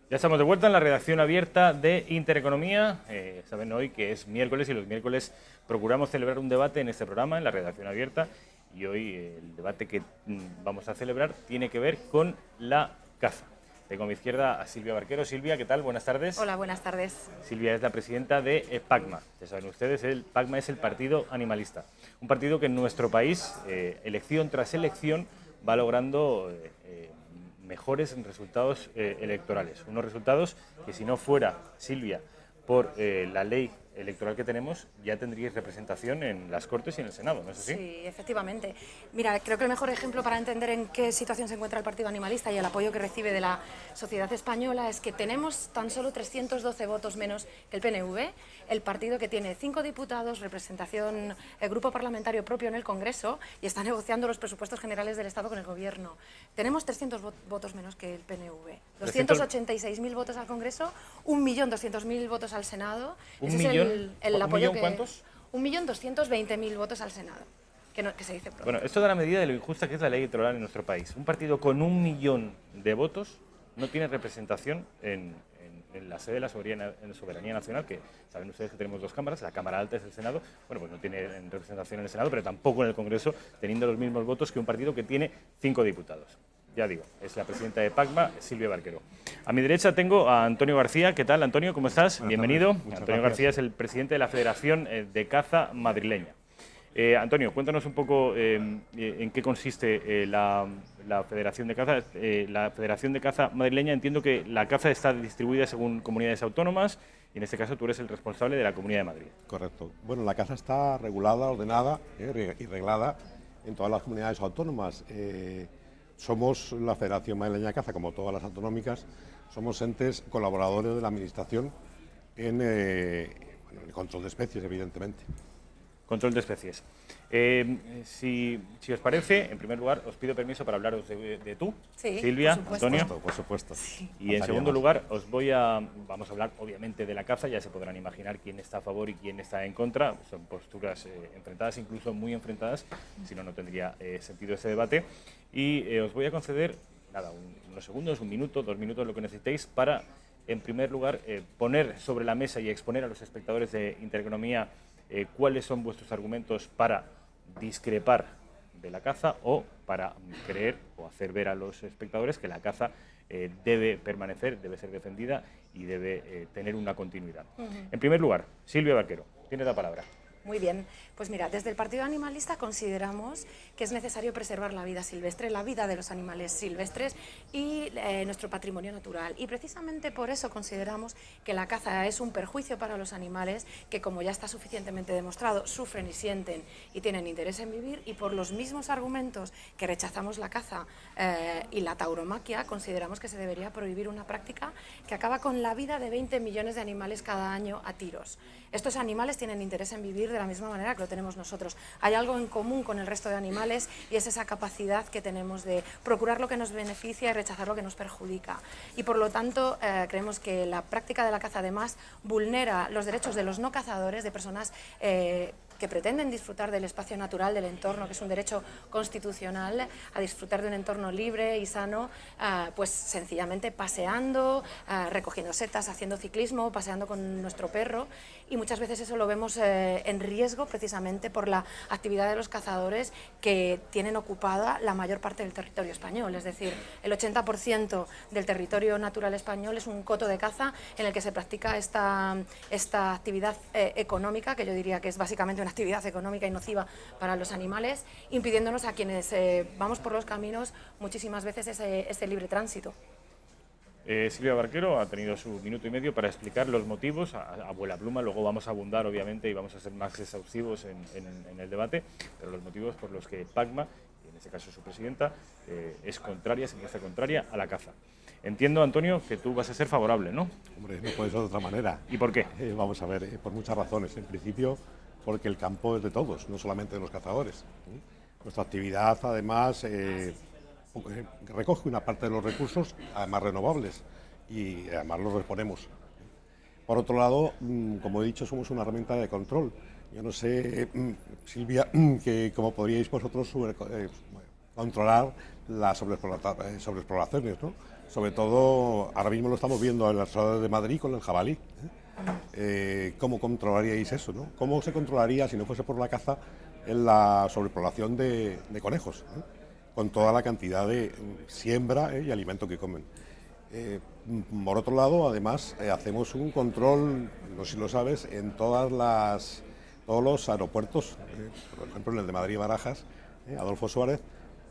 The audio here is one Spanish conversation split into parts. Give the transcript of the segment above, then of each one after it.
Ya estamos de vuelta en la redacción abierta de Intereconomía. Saben hoy que es miércoles y los miércoles procuramos celebrar un debate en este programa, en la redacción abierta. Y hoy el debate que vamos a celebrar tiene que ver con la caza. Tengo a mi izquierda a Silvia Barquero. Silvia, ¿qué tal? Buenas tardes. Hola, buenas tardes. Silvia es la presidenta de PACMA. Ya saben ustedes, el PACMA es el Partido Animalista. Un partido que en nuestro país, elección tras elección, va logrando mejores resultados electorales. Unos resultados que si no fuera, Silvia, por la ley electoral que tenemos, ya tendríais representación en las Cortes y en el Senado, ¿no es así? Sí, efectivamente. Mira, creo que el mejor ejemplo para entender en qué situación se encuentra el Partido Animalista y el apoyo que recibe de la sociedad española es que tenemos tan solo 312 votos menos que el PNV, el partido que tiene 5 diputados, representación, el grupo parlamentario propio en el Congreso y está negociando los presupuestos generales del Estado con el Gobierno. Tenemos 300 votos menos que el PNV, 286.000 votos al Congreso, 1.200.000 votos al Senado. ¿Un millón? El apoyo que... ¿Cuántos? 1.220.000 votos al Senado, que se dice pronto. Bueno, esto da la medida de lo injusta que es la ley electoral en nuestro país. Un partido con 1 millón de votos no tiene representación en la sede de la soberanía nacional, que saben ustedes que tenemos 2 cámaras, la Cámara Alta es el Senado, bueno, pues no tiene representación en el Senado, pero tampoco en el Congreso, teniendo los mismos votos que un partido que tiene 5 diputados. Ya digo, es la presidenta de PACMA, Silvia Barquero. A mi derecha tengo a Antonio García. ¿Qué tal, Antonio? ¿Cómo estás? Bienvenido. Antonio García es el presidente de la Federación de Caza Madrileña. Antonio, cuéntanos un poco en qué consiste la Federación de Caza. La Federación de Caza Madrileña, entiendo que la caza está distribuida según comunidades autónomas y en este caso tú eres el responsable de la Comunidad de Madrid. Correcto. Bueno, la caza está regulada, ordenada y reglada en todas las comunidades autónomas. Somos la Federación Madrileña de Caza, como todas las autonómicas, somos entes colaboradores de la Administración en el control de especies, evidentemente. Control de especies. Si os parece, en primer lugar, os pido permiso para hablaros de tú, Sí, Silvia, por supuesto. Antonio. Por supuesto. Sí. Y en segundo lugar, vamos a hablar obviamente de la caza, ya se podrán imaginar quién está a favor y quién está en contra. Son posturas enfrentadas, incluso muy enfrentadas, si no, no tendría sentido ese debate. Y os voy a conceder, nada, unos segundos, 1 minuto, 2 minutos, lo que necesitéis para, en primer lugar, poner sobre la mesa y exponer a los espectadores de Intereconomía cuáles son vuestros argumentos para discrepar de la caza o para creer o hacer ver a los espectadores que la caza debe permanecer, debe ser defendida y debe tener una continuidad. En primer lugar, Silvia Barquero, tienes la palabra. Muy bien, pues mira, desde el Partido Animalista consideramos que es necesario preservar la vida silvestre, la vida de los animales silvestres y nuestro patrimonio natural. Y precisamente por eso consideramos que la caza es un perjuicio para los animales que, como ya está suficientemente demostrado, sufren y sienten y tienen interés en vivir, y por los mismos argumentos que rechazamos la caza y la tauromaquia, consideramos que se debería prohibir una práctica que acaba con la vida de 20 millones de animales cada año a tiros. Estos animales tienen interés en vivir de la misma manera que lo tenemos nosotros. Hay algo en común con el resto de animales y es esa capacidad que tenemos de procurar lo que nos beneficia y rechazar lo que nos perjudica. Y por lo tanto creemos que la práctica de la caza además vulnera los derechos de los no cazadores, de personas que pretenden disfrutar del espacio natural, del entorno, que es un derecho constitucional, a disfrutar de un entorno libre y sano, pues sencillamente paseando, recogiendo setas, haciendo ciclismo, paseando con nuestro perro, y muchas veces eso lo vemos en riesgo precisamente por la actividad de los cazadores que tienen ocupada la mayor parte del territorio español, es decir, el 80% del territorio natural español es un coto de caza en el que se practica esta actividad económica, que yo diría que es básicamente una actividad económica y nociva para los animales, impidiéndonos a quienes vamos por los caminos muchísimas veces ese libre tránsito. Silvia Barquero ha tenido su minuto y medio para explicar los motivos a vuela pluma. Luego vamos a abundar, obviamente, y vamos a ser más exhaustivos en el debate, pero los motivos por los que PACMA, y en este caso su presidenta, es contraria, se muestra contraria a la caza. Entiendo, Antonio, que tú vas a ser favorable, ¿no? Hombre, no puede ser de otra manera. ¿Y por qué? Vamos a ver, por muchas razones. En principio, porque el campo es de todos, no solamente de los cazadores. Nuestra actividad, además, recoge una parte de los recursos, además renovables, y además los reponemos. Por otro lado, como he dicho, somos una herramienta de control. Yo no sé, Silvia, cómo podríais vosotros controlar las sobreexploraciones, ¿no? sobre todo ahora mismo lo estamos viendo en las ciudades de Madrid con el jabalí. ¿Cómo controlaríais eso, ¿no? ¿Cómo se controlaría, si no fuese por la caza, en la sobrepoblación de conejos, con toda la cantidad de siembra y alimento que comen? Por otro lado, además, hacemos un control, no sé si lo sabes, en todos los aeropuertos, por ejemplo en el de Madrid y Barajas, Adolfo Suárez,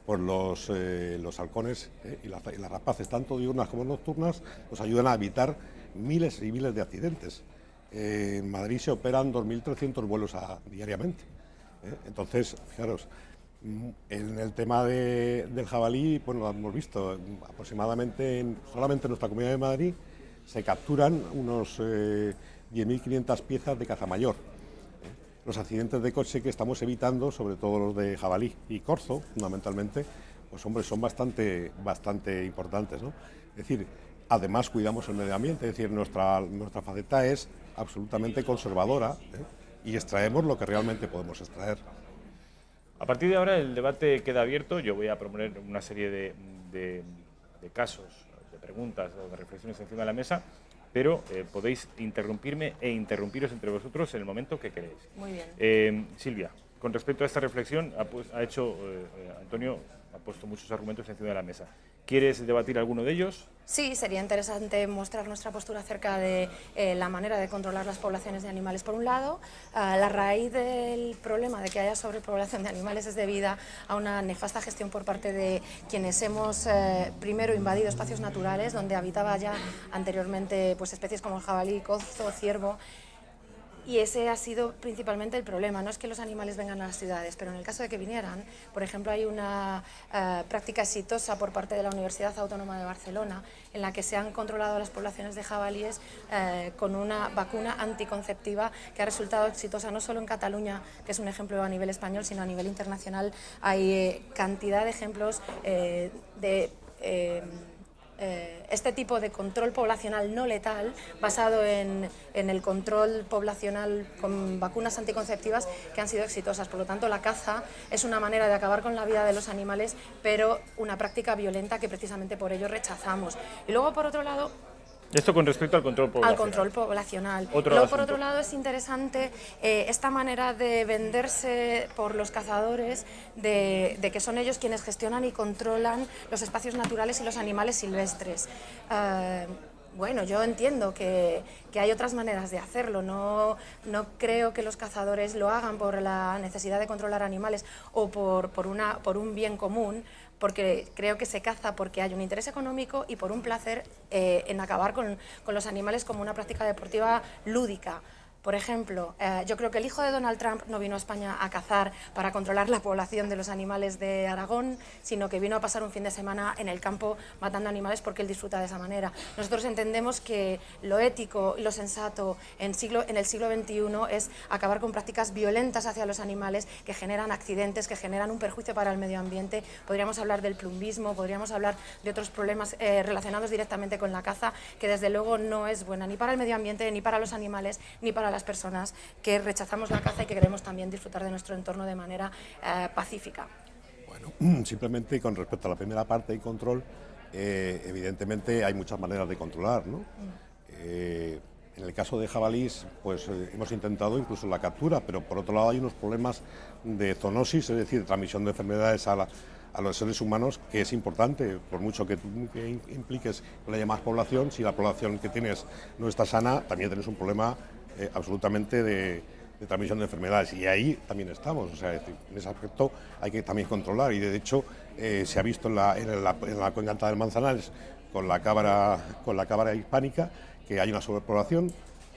pues los halcones y las rapaces, tanto diurnas como nocturnas, nos ayudan a evitar miles y miles de accidentes. En Madrid se operan 2.300 vuelos diariamente. Entonces, fijaros, en el tema del jabalí, bueno, lo hemos visto, aproximadamente solamente en nuestra Comunidad de Madrid se capturan unos 10.500 piezas de caza mayor. Los accidentes de coche que estamos evitando, sobre todo los de jabalí y corzo, fundamentalmente, pues hombre, son bastante importantes, ¿no? Es decir, además cuidamos el medio ambiente, es decir, nuestra faceta es absolutamente conservadora, y extraemos lo que realmente podemos extraer. A partir de ahora el debate queda abierto. Yo voy a proponer una serie de casos, de preguntas o de reflexiones encima de la mesa, pero podéis interrumpirme e interrumpiros entre vosotros en el momento que queréis. Muy bien. Silvia, con respecto a esta reflexión, Antonio ha puesto muchos argumentos encima de la mesa. ¿Quieres debatir alguno de ellos? Sí, sería interesante mostrar nuestra postura acerca de la manera de controlar las poblaciones de animales. Por un lado, la raíz del problema de que haya sobrepoblación de animales es debida a una nefasta gestión por parte de quienes hemos primero invadido espacios naturales donde habitaba ya anteriormente pues, especies como el jabalí, cozo, ciervo. Y ese ha sido principalmente el problema. No es que los animales vengan a las ciudades, pero en el caso de que vinieran, por ejemplo, hay una práctica exitosa por parte de la Universidad Autónoma de Barcelona en la que se han controlado las poblaciones de jabalíes con una vacuna anticonceptiva que ha resultado exitosa no solo en Cataluña, que es un ejemplo a nivel español, sino a nivel internacional. Hay cantidad de ejemplos este tipo de control poblacional no letal, basado en el control poblacional con vacunas anticonceptivas que han sido exitosas. Por lo tanto, la caza es una manera de acabar con la vida de los animales, pero una práctica violenta que precisamente por ello rechazamos. Y luego, por otro lado, esto con respecto al control poblacional. Al control poblacional. Luego, por otro lado, es interesante esta manera de venderse por los cazadores de que son ellos quienes gestionan y controlan los espacios naturales y los animales silvestres. Bueno, yo entiendo que hay otras maneras de hacerlo. No creo que los cazadores lo hagan por la necesidad de controlar animales o por un bien común, porque creo que se caza porque hay un interés económico y por un placer en acabar con los animales como una práctica deportiva lúdica. Por ejemplo, yo creo que el hijo de Donald Trump no vino a España a cazar para controlar la población de los animales de Aragón, sino que vino a pasar un fin de semana en el campo matando animales porque él disfruta de esa manera. Nosotros entendemos que lo ético y lo sensato en el siglo XXI es acabar con prácticas violentas hacia los animales que generan accidentes, que generan un perjuicio para el medio ambiente. Podríamos hablar del plumbismo, podríamos hablar de otros problemas relacionados directamente con la caza, que desde luego no es buena ni para el medio ambiente, ni para los animales, ni para las personas que rechazamos la caza y que queremos también disfrutar de nuestro entorno de manera pacífica. Bueno, simplemente con respecto a la primera parte y control, evidentemente hay muchas maneras de controlar, ¿no? En el caso de jabalís, pues hemos intentado incluso la captura, pero por otro lado hay unos problemas de zoonosis, es decir, de transmisión de enfermedades a los seres humanos, que es importante, por mucho que tú impliques que haya más población, si la población que tienes no está sana, también tienes un problema absolutamente de transmisión de enfermedades, y ahí también estamos, o sea, en ese aspecto hay que también controlar, y de hecho se ha visto en la Coñata del Manzanares con la cabra hispánica que hay una sobrepoblación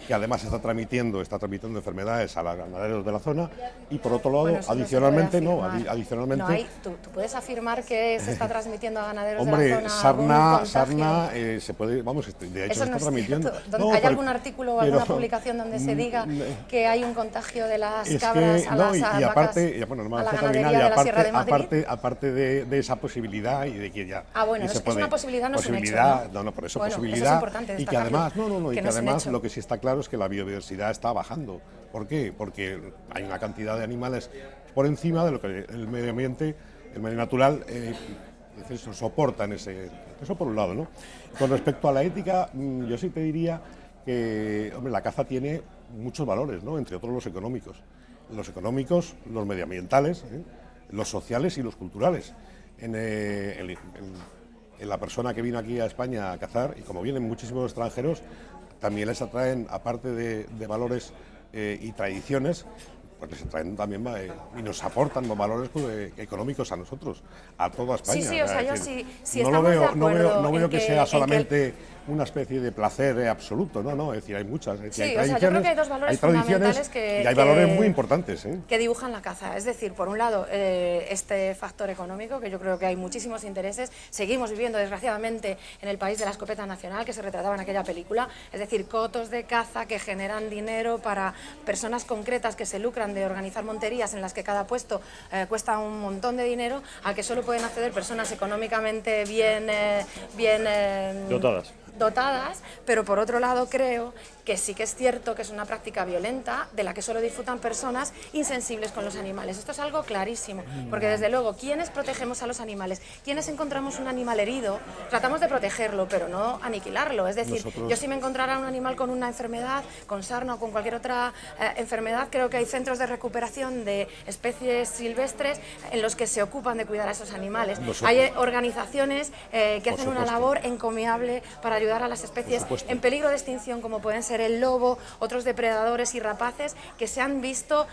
que además está transmitiendo enfermedades a los ganaderos de la zona, y por otro lado, bueno, adicionalmente, no hay, ¿tú puedes afirmar que se está transmitiendo a ganaderos hombre, de la zona? sarna se puede, vamos, de hecho eso se no está transmitiendo. ¿Hay algún artículo o alguna publicación donde se diga que hay un contagio de las cabras a las vacas, a la ganadería de la Sierra de Madrid? Aparte de esa posibilidad y de que ya... bueno, es una posibilidad, no es un hecho, ¿no? Por eso bueno, posibilidad, eso es importante y que además, lo que sí está claro es que la biodiversidad está bajando. ¿Por qué? Porque hay una cantidad de animales por encima de lo que el medio ambiente, el medio natural es decir, soportan ese... Eso por un lado, ¿no? Con respecto a la ética, yo sí te diría que, hombre, la caza tiene muchos valores, ¿no? Entre otros los económicos. Los medioambientales, los sociales y los culturales. En la persona que vino aquí a España a cazar, y como vienen muchísimos extranjeros, también les atraen, aparte de valores y tradiciones, pues les atraen también y nos aportan los valores económicos a nosotros, a toda España. Sí, o sea, yo decir, sí no lo estamos de veo, acuerdo no veo en que que- sea en que solamente una especie de placer absoluto, no, es decir, hay muchas, es decir, Sí, hay o sea, yo creo tradiciones, que hay dos valores hay tradiciones fundamentales que- y hay que- valores muy importantes. que dibujan la caza. Es decir, por un lado, este factor económico, que yo creo que hay muchísimos intereses. Seguimos viviendo, desgraciadamente, en el país de la escopeta nacional, que se retrataba en aquella película. Es decir, cotos de caza que generan dinero para personas concretas que se lucran de organizar monterías en las que cada puesto cuesta un montón de dinero, al que solo pueden acceder personas económicamente bien dotadas, pero por otro lado creo que sí que es cierto que es una práctica violenta de la que solo disfrutan personas insensibles con los animales. Esto es algo clarísimo, porque desde luego, ¿quiénes protegemos a los animales? ¿Quiénes encontramos un animal herido? Tratamos de protegerlo, pero no aniquilarlo. Es decir, yo si me encontrara un animal con una enfermedad, con sarna o con cualquier otra enfermedad, creo que hay centros de recuperación de especies silvestres en los que se ocupan de cuidar a esos animales. Hay organizaciones que hacen una labor encomiable para ayudar a las especies en peligro de extinción, como pueden ser el lobo, otros depredadores y rapaces que se han visto,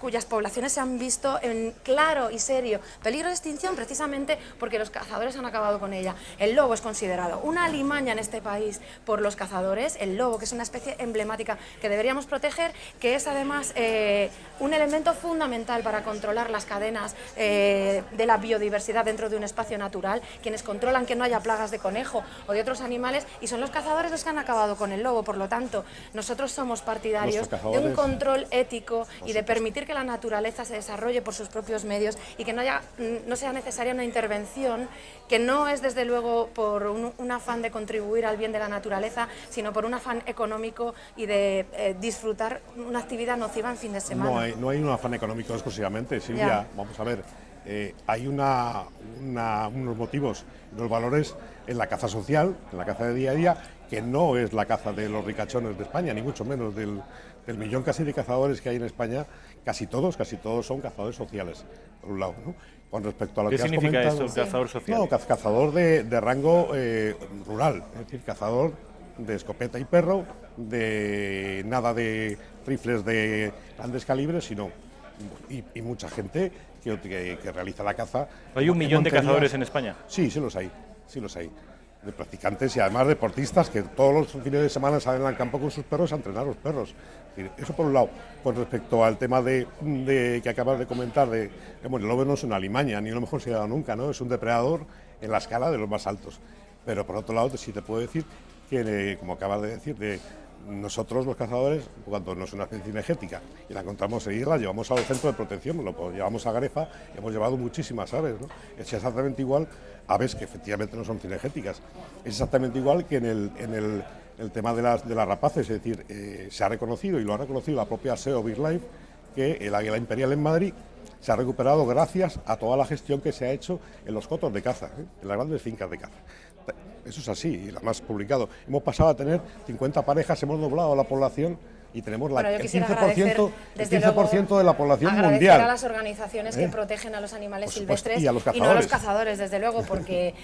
cuyas poblaciones se han visto en claro y serio peligro de extinción precisamente porque los cazadores han acabado con ella. El lobo es considerado una alimaña en este país por los cazadores, el lobo, que es una especie emblemática que deberíamos proteger, que es además un elemento fundamental para controlar las cadenas de la biodiversidad dentro de un espacio natural, quienes controlan que no haya plagas de conejo o de otros animales, y son los cazadores los que han acabado con el lobo. Por lo tanto, nosotros somos partidarios de un control ético y de permitir que la naturaleza se desarrolle por sus propios medios y que no sea necesaria una intervención que no es desde luego por un afán de contribuir al bien de la naturaleza, sino por un afán económico y de disfrutar una actividad nociva en fin de semana. No hay un afán económico exclusivamente, Silvia. Ya. Vamos a ver, hay unos motivos, unos valores en la caza social, en la caza de día a día, que no es la caza de los ricachones de España, ni mucho menos del millón casi de cazadores que hay en España. Casi todos son cazadores sociales, por un lado, ¿no? Con respecto a lo ¿Qué que has significa comentado, esto, cazador social? No, cazador de rango rural, es decir, cazador de escopeta y perro, de nada de rifles de grandes calibres, sino y mucha gente que realiza la caza. ¿Hay 1 millón de monterías. cazadores en España? Sí, sí los hay. De practicantes y además deportistas que todos los fines de semana salen al campo con sus perros a entrenar a los perros. Es decir, eso por un lado. Con respecto al tema de que acabas de comentar, bueno, el lobo no es una alimaña, ni a lo mejor se ha dado nunca, ¿no? Es un depredador en la escala de los más altos. Pero por otro lado, sí te puedo decir que, como acabas de decir, nosotros los cazadores, cuando no es una especie cinegética y la encontramos en la llevamos al centro de protección, llevamos a Garefa, y hemos llevado muchísimas aves, ¿no? Es exactamente igual, aves que efectivamente no son cinegéticas, es exactamente igual que en el tema de las rapaces, es decir, se ha reconocido, y lo ha reconocido la propia SEO BirdLife, que el águila imperial en Madrid se ha recuperado gracias a toda la gestión que se ha hecho en los cotos de caza, en las grandes fincas de caza. Eso es así, y la más publicado. Hemos pasado a tener 50 parejas, hemos doblado la población y tenemos el 15% de la población agradecer mundial. a las organizaciones que protegen a los animales Por supuesto, silvestres y a los no a los cazadores. cazadores, desde luego, porque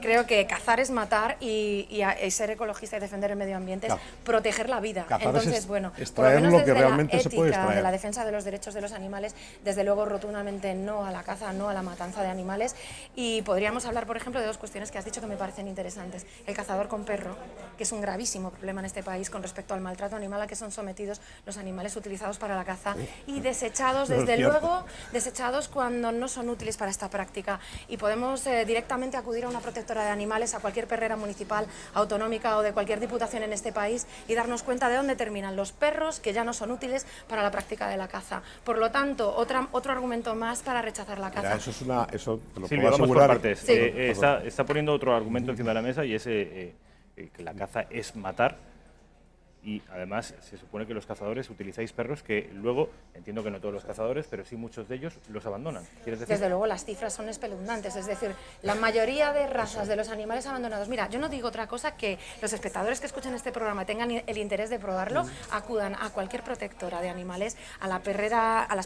creo que cazar es matar y ser ecologista y defender el medio ambiente es proteger la vida. Cazar Entonces, es bueno, extraer por lo menos lo que desde realmente la se puede ética extraer. de la defensa de los derechos de los animales, desde luego rotundamente no a la caza, no a la matanza de animales. Y podríamos hablar, por ejemplo, de dos cuestiones que has dicho que me parecen interesantes. El cazador con perro, que es un gravísimo problema en este país con respecto al maltrato animal a que son sometidos los animales utilizados para la caza y desechados, desde luego, desechados cuando no son útiles para esta práctica. Y podemos directamente acudir a una protectora de animales, a cualquier perrera municipal, autonómica o de cualquier diputación en este país y darnos cuenta de dónde terminan los perros que ya no son útiles para la práctica de la caza. Por lo tanto, otro argumento más para rechazar la caza. Mira, eso te lo Silvia, puedo vamos por asegurar. partes. Sí. Está poniendo otro argumento encima de la mesa y es que la caza es matar. y además se supone que los cazadores utilizáis perros que luego, entiendo que no todos los cazadores, pero sí muchos de ellos los abandonan. ¿Quieres decir? Desde luego las cifras son espeluznantes, es decir, la mayoría de razas de los animales abandonados. Mira, yo no digo otra cosa que los espectadores que escuchen este programa tengan el interés de probarlo, acudan a cualquier protectora de animales, a las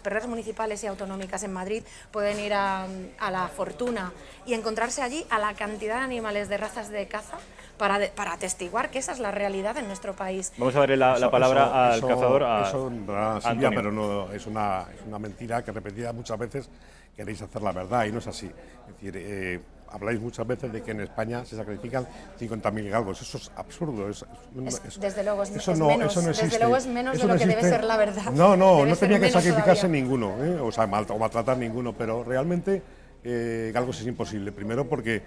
perreras municipales y autonómicas en Madrid, pueden ir a La Fortuna y encontrarse allí a la cantidad de animales de razas de caza para atestiguar que esa es la realidad en nuestro país. Vamos a darle la palabra al cazador, a Silvia, Antonio. pero no, es una mentira que repetida muchas veces queréis hacer la verdad y no es así. Es decir, habláis muchas veces de que en España se sacrifican 50.000 galgos. Eso es absurdo. Desde luego es eso menos, no existe. desde luego es menos Eso de lo que debe existe. ser la verdad. No Debe ser tenía que menos sacrificarse todavía. ninguno, o maltratar ninguno, pero realmente galgos es imposible. Primero porque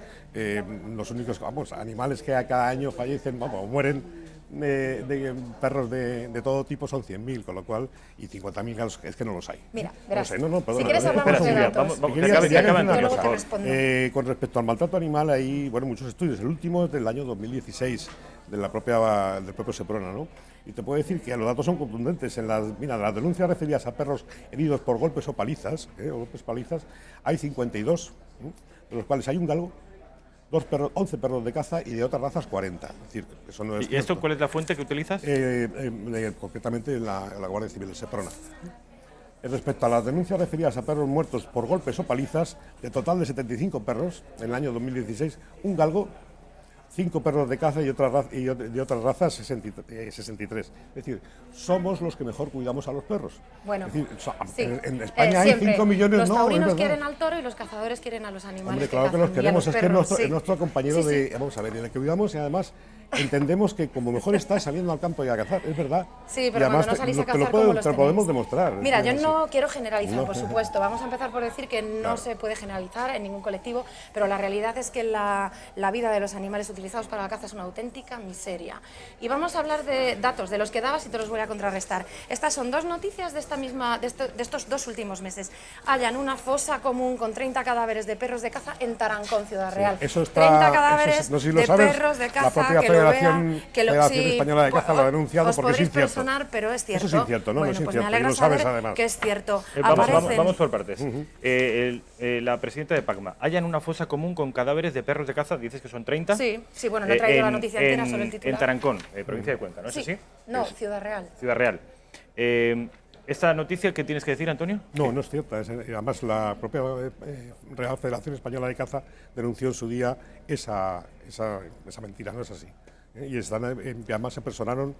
los únicos animales que cada año fallecen, mueren de perros de todo tipo son 100.000, con lo cual, y 50.000 galgos es que no los hay. Mira, verás, perdona, si quieres hablamos Espera, de Silvia, datos. vamos, Quería decir acaba una Antonio, cosa. por favor. Respondo. Con respecto al maltrato animal hay muchos estudios. El último es del año 2016 del propio Seprona, ¿no? Y te puedo decir que los datos son contundentes. En las denuncias recibidas a perros heridos por golpes o palizas, hay 52, de los cuales hay un galgo, 11 perros de caza y de otras razas 40. Es decir, eso no es ¿Y esto cierto. cuál es la fuente que utilizas? Concretamente la Guardia Civil de Seprona. Respecto a las denuncias referidas a perros muertos por golpes o palizas, de total de 75 perros en el año 2016, un galgo, 5 perros de caza y de otras razas 63. Es decir, somos los que mejor cuidamos a los perros. Bueno, es decir, sí. en España hay Siempre 5 millones. Los no, taurinos es verdad. quieren al toro y los cazadores quieren a los animales. Hombre, claro que los cazan, y a queremos, los es que perros, es nuestro compañero Sí, de... sí. Vamos a ver, en el que cuidamos y además entendemos que como mejor está saliendo al campo y a cazar, es verdad. Sí, Y pero además cuando no salís a te lo cazar, ¿cómo los te lo podemos tenéis? demostrar. Mira, yo Es no quiero generalizar, No. por supuesto. Vamos a empezar por decir que no Claro. se puede generalizar en ningún colectivo, pero la realidad es que la vida de los animales utilizados para la caza es una auténtica miseria. Y vamos a hablar de datos, de los que dabas y te los voy a contrarrestar. Estas son dos noticias de estos 2 últimos meses. Hallan una fosa común con 30 cadáveres de perros de caza en Tarancón, Ciudad Real. Eso está, 30 cadáveres no sé si lo de sabes, perros de la caza, propia que lo vea, Federación Española de Caza lo ha denunciado os porque es podréis incierto. personar, pero es cierto. Eso es incierto, ¿no? Bueno, No es pues incierto, me alegra y lo sabes, saber además. que es cierto. Vamos por partes. La presidenta de PACMA, hallan una fosa común con cadáveres de perros de caza, dices que son 30. Sí, bueno, no he traído la noticia entera, solo el titular. En Tarancón, provincia de Cuenca, ¿no es Sí, así? no, Es Ciudad Real. Ciudad Real. ¿Esta noticia qué tienes que decir, Antonio? No es cierta. Además, la propia Real Federación Española de Caza denunció en su día esa mentira, no es así. Y además se personaron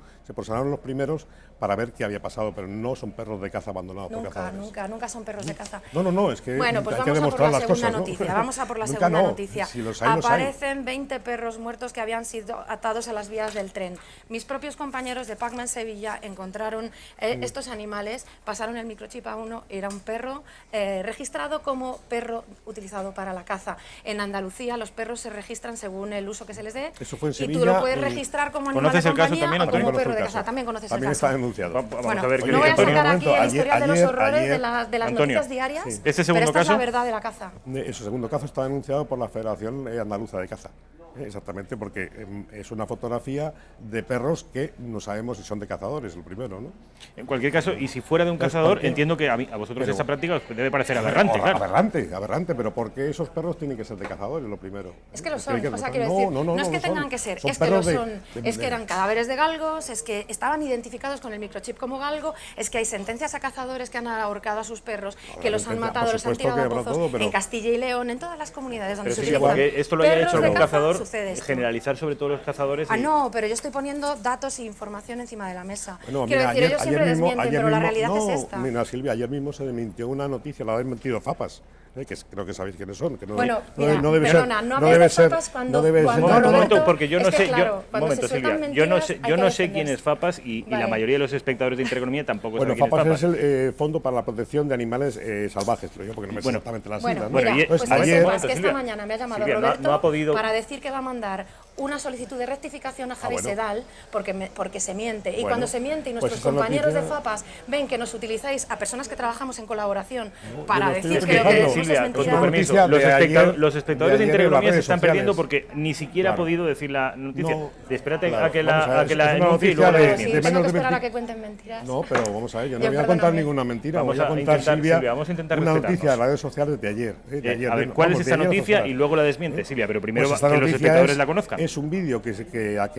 los primeros para ver qué había pasado, pero no son perros de caza abandonados por cazadores. Nunca son perros de caza. No, es que Bueno, pues hay que vamos a por demostrar la las segunda cosas, ¿no? noticia. Vamos a por la Nunca segunda no. noticia. Si los hay, los hay. Aparecen 20 perros muertos que habían sido atados a las vías del tren. Mis propios compañeros de PACMA en Sevilla encontraron estos animales, pasaron el microchip a uno, era un perro registrado como perro utilizado para la caza. En Andalucía los perros se registran según el uso que se les dé. Eso fue en y tú Sevilla lo puedes y- registrar como animal ¿Conoces de el caso compañía también, o Antonio? como Conozco perro el de caso. caza. También conoces También el está caso. denunciado. Vamos Bueno, a ver qué no voy a dice Antonio. sacar aquí el historial de los Ayer- horrores ayer- de las Antonio, noticias diarias, sí. ¿Este segundo pero esta es la caso? verdad de la caza. Ese segundo caso está denunciado por la Federación Andaluza de Caza. Exactamente, porque es una fotografía de perros que no sabemos si son de cazadores, el primero, ¿no? En cualquier caso, y si fuera de un cazador, porque- entiendo que a vosotros Pero- esta práctica os debe parecer aberrante, claro. Aberrante, pero ¿por qué esos perros tienen que ser de cazadores, lo primero? Es que lo Hay son, o sea, demostrar- quiero decir, no es que lo son. tengan que ser, Son es que lo perros de- son, es que eran cadáveres de galgos, es que estaban identificados con el microchip como galgo, es que hay sentencias a cazadores que han ahorcado a sus perros, que los han sentencia, matado, por los han supuesto tirado que a habrá pozos, todo, pero- en Castilla y León, en todas las comunidades donde Pero se sí, utilizan porque esto lo haya perros hecho de un caza, cazador, sucede esto. generalizar sobre todos los cazadores. Ah, y- no, pero yo estoy poniendo datos e información encima de la mesa. Bueno, Quiero mira, decir, ellos siempre desmienten, pero la realidad no, es esta. Mira, Silvia, ayer mismo se desmintió una noticia, la ha desmentido Fapas, que creo que sabéis quiénes son. Que no, Bueno, no, mira, no debe perdona, ser, no no hables debe de ser, Fapas cuando- no debe cuando ser. Un Roberto- momento, porque yo no es que sé, claro, un cuando momento, se sueltan Silvia, mentiras, hay yo que no sé quién defenderse. es Fapas y la Vale. mayoría de los espectadores de Intereconomía tampoco Bueno, saben quién Fapas es Fapas. es el Fondo para la Protección de Animales Salvajes, creo yo, porque no me sé Bueno, exactamente las Bueno, siglas, ¿no? Bueno, mira, y- pues ayer- que sepas momento, que esta Silvia. mañana me ha llamado Silvia, no ha Roberto podido- para decir que va a mandar una solicitud de rectificación a Jara y bueno. Sedal porque se miente. Y Bueno, cuando se miente y pues nuestros esa compañeros noticia- de FAPAS ven que nos utilizáis a personas que trabajamos en colaboración yo para no estoy decir que lo que utilizando. decimos Silvia, es con tu mentira. permiso, Noticia los, de ayer- los espectadores de de ayer en las Intereconomía se redes están perdiendo sociales. porque ni siquiera Claro. ha podido decir la noticia. No, Espérate claro, a que vamos a la, ver, a que es la una enuncie y noticia luego la de- Sí, desmiente. de tengo menos que de esperar a 20. que cuenten mentiras. No, pero vamos a ver, yo no Yo, voy a perdóname. contar ninguna mentira, Vamos voy a a contar, intentar, Silvia, Silvia, vamos a intentar una respetarnos. noticia de las redes sociales de ayer. De ayer A ver, de- ¿cuál vamos, es de esa ayer noticia? otra. Y luego la desmiente, Silvia, pero primero Pues esta que los noticia espectadores la conozcan. Es un vídeo que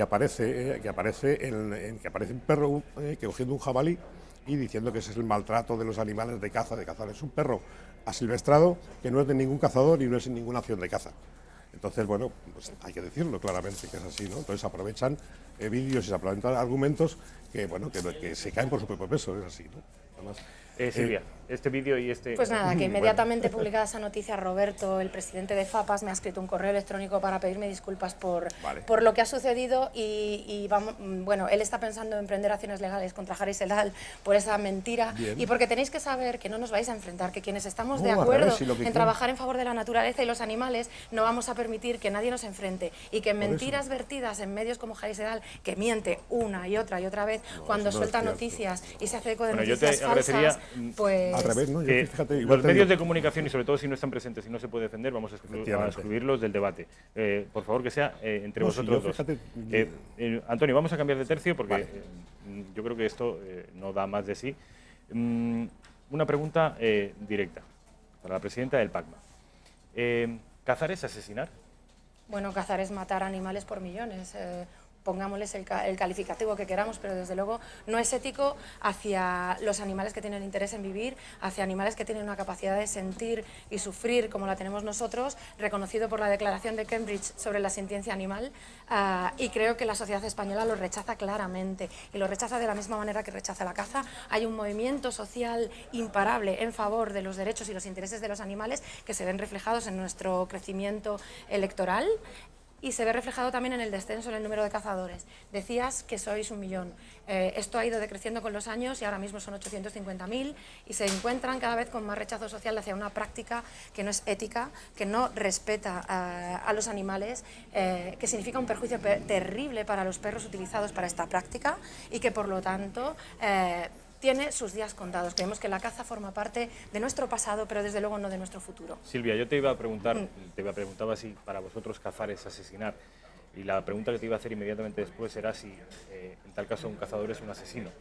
aparece que aparece un perro que cogiendo un jabalí y diciendo que ese es el maltrato de los animales de caza, de cazar. Es un perro asilvestrado que no es de ningún cazador y no es en ninguna acción de caza. Entonces, bueno, pues hay que decirlo claramente que es así, ¿no? Entonces aprovechan vídeos y se aprovechan argumentos que, bueno, que se caen por su propio peso, es así, ¿no? Además, Silvia, este vídeo y este... Pues nada, que inmediatamente publicada esa noticia, Roberto, el presidente de FAPAS, me ha escrito un correo electrónico para pedirme disculpas por lo que ha sucedido y vamos, bueno, él está pensando en emprender acciones legales contra Jara y Sedal por esa mentira. Bien. Y porque tenéis que saber que no nos vais a enfrentar, que quienes estamos de No, al acuerdo revés, si lo que en quieren. trabajar en favor de la naturaleza y los animales, no vamos a permitir que nadie nos enfrente y que mentiras vertidas en medios como Jara y Sedal, que miente una y otra vez cuando eso no es suelta cierto. noticias y se hace eco de Bueno, yo te noticias agradecería, falsas, pues... al revés, ¿no? Yo, que fíjate, igual los te medios digo- de comunicación y sobre todo si no están presentes y no se puede defender, vamos a Efectivamente. excluirlos del debate. Por favor, que sea entre No, si vosotros yo, dos. fíjate, Antonio, vamos a cambiar de tercio porque Vale. yo creo que esto no da más de sí. Una pregunta directa para la presidenta del PACMA. ¿Cazar es asesinar? Bueno, cazar es matar animales por millones. Pongámosles el calificativo que queramos, pero desde luego no es ético hacia los animales que tienen interés en vivir, hacia animales que tienen una capacidad de sentir y sufrir como la tenemos nosotros, reconocido por la Declaración de Cambridge sobre la sintiencia animal, y creo que la sociedad española lo rechaza claramente y lo rechaza de la misma manera que rechaza la caza. Hay un movimiento social imparable en favor de los derechos y los intereses de los animales que se ven reflejados en nuestro crecimiento electoral. Y se ve reflejado también en el descenso en el número de cazadores. Decías que sois 1 millón. Esto ha ido decreciendo con los años y ahora mismo son 850.000 y se encuentran cada vez con más rechazo social hacia una práctica que no es ética, que no respeta a los animales, que significa un perjuicio terrible para los perros utilizados para esta práctica y que por lo tanto tiene sus días contados. Creemos que la caza forma parte de nuestro pasado, pero desde luego no de nuestro futuro. Silvia, yo te iba a preguntar, preguntaba si para vosotros cazar es asesinar. Y la pregunta que te iba a hacer inmediatamente después era si en tal caso un cazador es un asesino.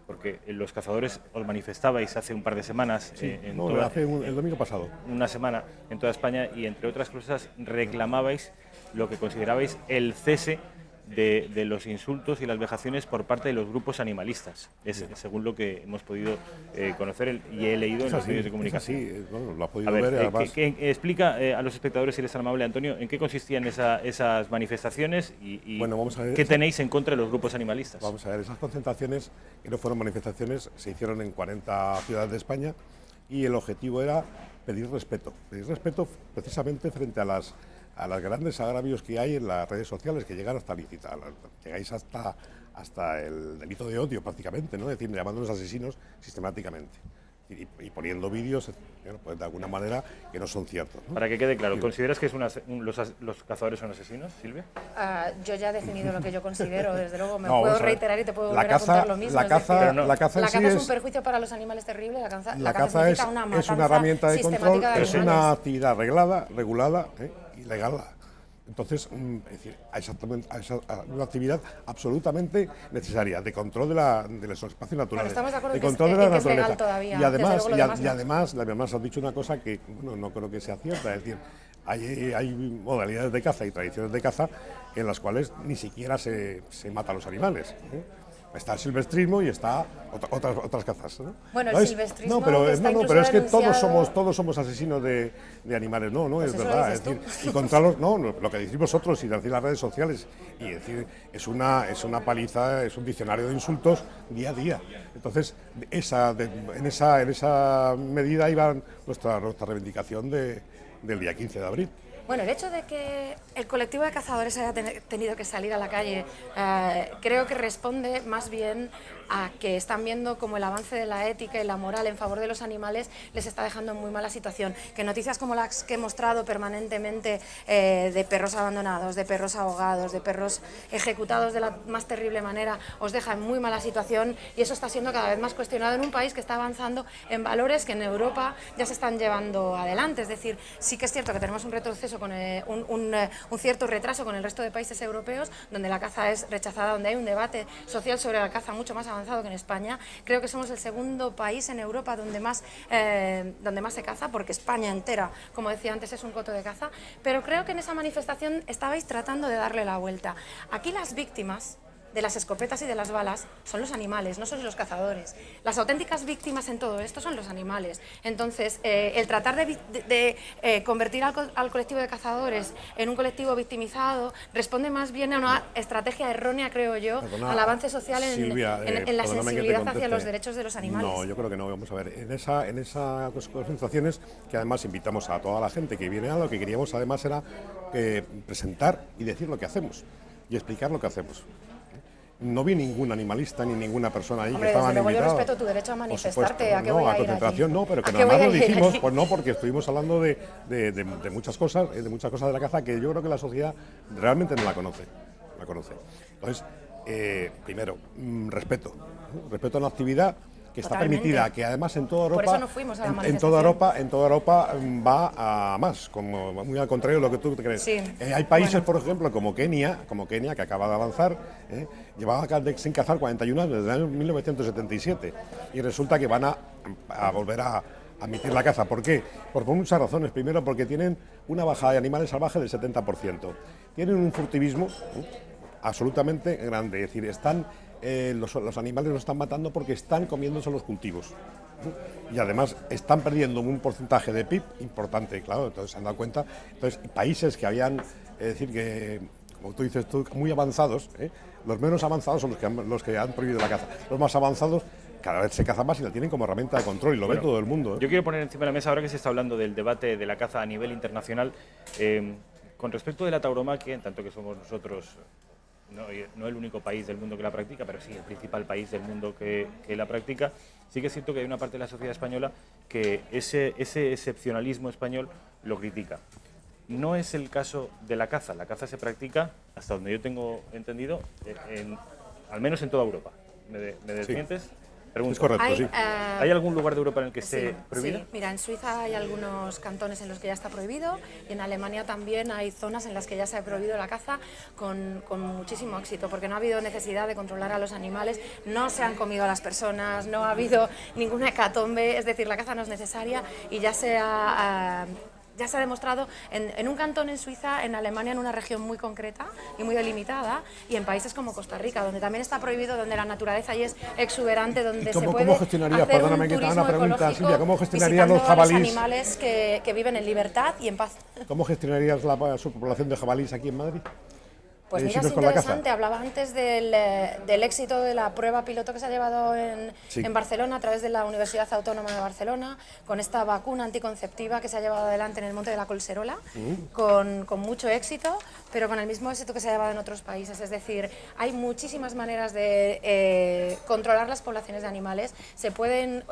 Porque los cazadores os manifestabais hace un par de semanas, el domingo pasado, una semana en toda España, y entre otras cosas reclamabais lo que considerabais el cese de los insultos y las vejaciones por parte de los grupos animalistas, según lo que hemos podido conocer y he leído en los medios de comunicación. Sí, bueno, lo has podido A ver, ver, además. explica a los espectadores, si eres tan amable, Antonio, en qué consistían esas manifestaciones y Bueno, vamos a ver. qué tenéis en contra de los grupos animalistas. Vamos a ver, esas concentraciones, que no fueron manifestaciones, se hicieron en 40 ciudades de España y el objetivo era pedir respeto precisamente frente a los grandes agravios que hay en las redes sociales, que llegan hasta licitar, llegáis hasta el delito de odio prácticamente, ¿no? Es decir, llamándonos asesinos sistemáticamente y poniendo vídeos, bueno, pues de alguna manera que no son ciertos, ¿no? Para que quede claro, ¿consideras que los cazadores son asesinos, Silvia? Yo ya he definido lo que yo considero, desde luego me No, puedo vamos a ver. reiterar y te puedo La volver a caza- contar lo mismo. la es caza- decir, la caza en la sí caza es es- un perjuicio para los animales terrible, la caza es significa una matanza una herramienta de control, sistemática de es una animales. actividad reglada, regulada y legal. Entonces, es decir, una actividad absolutamente necesaria de control de los espacios naturales, estamos de acuerdo de en que control es- de la en que es legal naturaleza. todavía, Y desde además, luego lo demás no. además has dicho una cosa que bueno, no creo que sea cierta, es decir, hay modalidades de caza y tradiciones de caza en las cuales ni siquiera se mata a los animales. Está el silvestrismo y está otras cazas, ¿no? Bueno, el ¿Sabes? silvestrismo No, pero, que está incluso es que denunciado- todos somos asesinos de animales, no, Pues es eso lo verdad. dices Es decir, y contra lo que decís vosotros y decir las redes sociales, y decir, es una paliza, es un diccionario de insultos día a día. Entonces, en esa medida iba nuestra reivindicación del día 15 de abril. Bueno, el hecho de que el colectivo de cazadores haya tenido que salir a la calle creo que responde más bien a que están viendo como el avance de la ética y la moral en favor de los animales les está dejando en muy mala situación. Que noticias como las que he mostrado permanentemente de perros abandonados, de perros ahogados, de perros ejecutados de la más terrible manera, os deja en muy mala situación, y eso está siendo cada vez más cuestionado en un país que está avanzando en valores que en Europa ya se están llevando adelante. Es decir, sí que es cierto que tenemos un retroceso, con un cierto retraso con el resto de países europeos, donde la caza es rechazada, donde hay un debate social sobre la caza mucho más avanzado que en España. Creo que somos el segundo país en Europa donde más se caza, porque España entera, como decía antes, es un coto de caza, pero creo que en esa manifestación estabais tratando de darle la vuelta. Aquí las víctimas de las escopetas y de las balas son los animales, no son los cazadores. Las auténticas víctimas en todo esto son los animales. Entonces, el tratar de convertir al colectivo de cazadores en un colectivo victimizado responde más bien a una estrategia errónea, creo yo, al avance social Silvia, en la sensibilidad hacia los derechos de los animales. No, yo creo que no. Vamos a ver, en esas concentraciones, que además invitamos a toda la gente que viene, a lo que queríamos además era presentar y decir lo que hacemos y explicar lo que hacemos. No vi ningún animalista ni ninguna persona ahí que estaban invitados. Yo respeto tu derecho a manifestarte. ¿A qué voy a ir concentración allí? No, pero que nada más lo dijimos, pues no, porque estuvimos hablando de muchas cosas, de la caza que yo creo que la sociedad realmente no la conoce. Entonces, primero, respeto a la actividad que está permitida, que además en toda Europa, por eso no fuimos a la en toda Europa va a más, como muy al contrario de lo que tú crees. Sí. Hay países, por ejemplo, como Kenia, que acaba de avanzar, llevaba sin cazar 41 años, desde el año 1977, y resulta que van a volver a admitir la caza. ¿Por qué? Por muchas razones. Primero, porque tienen una bajada de animales salvajes del 70%. Tienen un furtivismo absolutamente grande, es decir, los animales los están matando porque están comiéndose los cultivos. Y además están perdiendo un porcentaje de PIB importante, claro, entonces se han dado cuenta. Entonces, países que habían, es decir, que, como tú dices, muy avanzados, los menos avanzados son los que han prohibido la caza. Los más avanzados cada vez se caza más y la tienen como herramienta de control, y lo ve todo el mundo. Yo quiero poner encima de la mesa, ahora que se está hablando del debate de la caza a nivel internacional, con respecto de la tauromaquia, en tanto que somos nosotros no el único país del mundo que la practica, pero sí el principal país del mundo que la practica, sí que es cierto que hay una parte de la sociedad española que ese excepcionalismo español lo critica. No es el caso de la caza. La caza se practica, hasta donde yo tengo entendido, al menos en toda Europa. ¿Me desmientes? Sí. Pregunto. Es correcto, sí. ¿Hay algún lugar de Europa en el que esté prohibido? Sí, mira, en Suiza hay algunos cantones en los que ya está prohibido, y en Alemania también hay zonas en las que ya se ha prohibido la caza con muchísimo éxito, porque no ha habido necesidad de controlar a los animales, no se han comido a las personas, no ha habido ninguna hecatombe, es decir, la caza no es necesaria, y ya se ha demostrado en un cantón en Suiza, en Alemania, en una región muy concreta y muy delimitada, y en países como Costa Rica, donde también está prohibido, donde la naturaleza ahí es exuberante, donde se puede ¿Cómo gestionarías, hacer perdóname un que te haga turismo una pregunta, ecológico, Silvia, ¿cómo gestionarías visitando los jabalíes? a los animales que viven en libertad y en paz? ¿Cómo gestionarías la superpoblación de jabalíes aquí en Madrid? Pues mira, es interesante. Hablaba antes del éxito de la prueba piloto que se ha llevado en Barcelona a través de la Universidad Autónoma de Barcelona, con esta vacuna anticonceptiva que se ha llevado adelante en el Monte de la Collserola, con mucho éxito, pero con el mismo éxito que se ha llevado en otros países. Es decir, hay muchísimas maneras de controlar las poblaciones de animales. Se pueden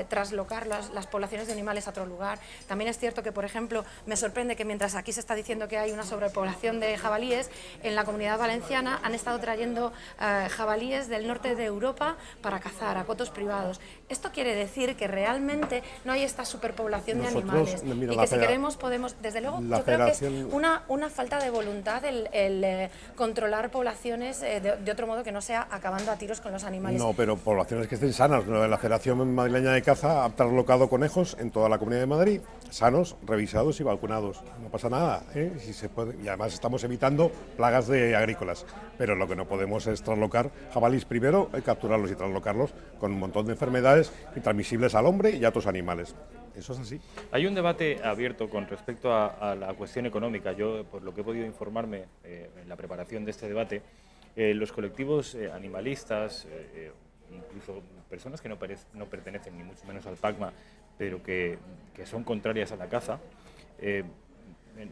traslocar las poblaciones de animales a otro lugar. También es cierto que, por ejemplo, me sorprende que mientras aquí se está diciendo que hay una sobrepoblación de jabalíes, en la Comunidad Valenciana han estado trayendo jabalíes del norte de Europa para cazar a cotos privados. Esto quiere decir que realmente no hay esta superpoblación de animales, y que si queremos podemos, desde luego, yo creo que es una falta de voluntad el controlar poblaciones de otro modo que no sea acabando a tiros con los animales. No, pero poblaciones que estén sanas. La Federación Madrileña de Caza ha traslocado conejos en toda la Comunidad de Madrid, sanos, revisados y vacunados. No pasa nada, si se puede, y además estamos evitando plagas agrícolas, pero lo que no podemos es traslocar jabalíes. Primero, capturarlos y traslocarlos con un montón de enfermedades transmisibles al hombre y a otros animales. Eso es así. Hay un debate abierto con respecto a la cuestión económica. Yo, por lo que he podido informarme en la preparación de este debate, los colectivos animalistas, incluso personas que no pertenecen ni mucho menos al PACMA, pero que son contrarias a la caza,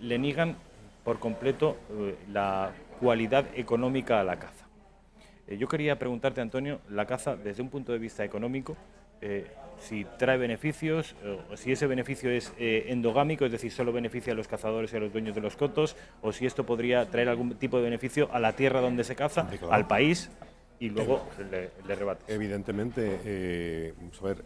le niegan por completo la cualidad económica a la caza. Yo quería preguntarte, Antonio, la caza desde un punto de vista económico, si trae beneficios, o si ese beneficio es endogámico, es decir, solo beneficia a los cazadores y a los dueños de los cotos, o si esto podría traer algún tipo de beneficio a la tierra donde se caza, claro, al país, y luego le rebates. Evidentemente, vamos a ver.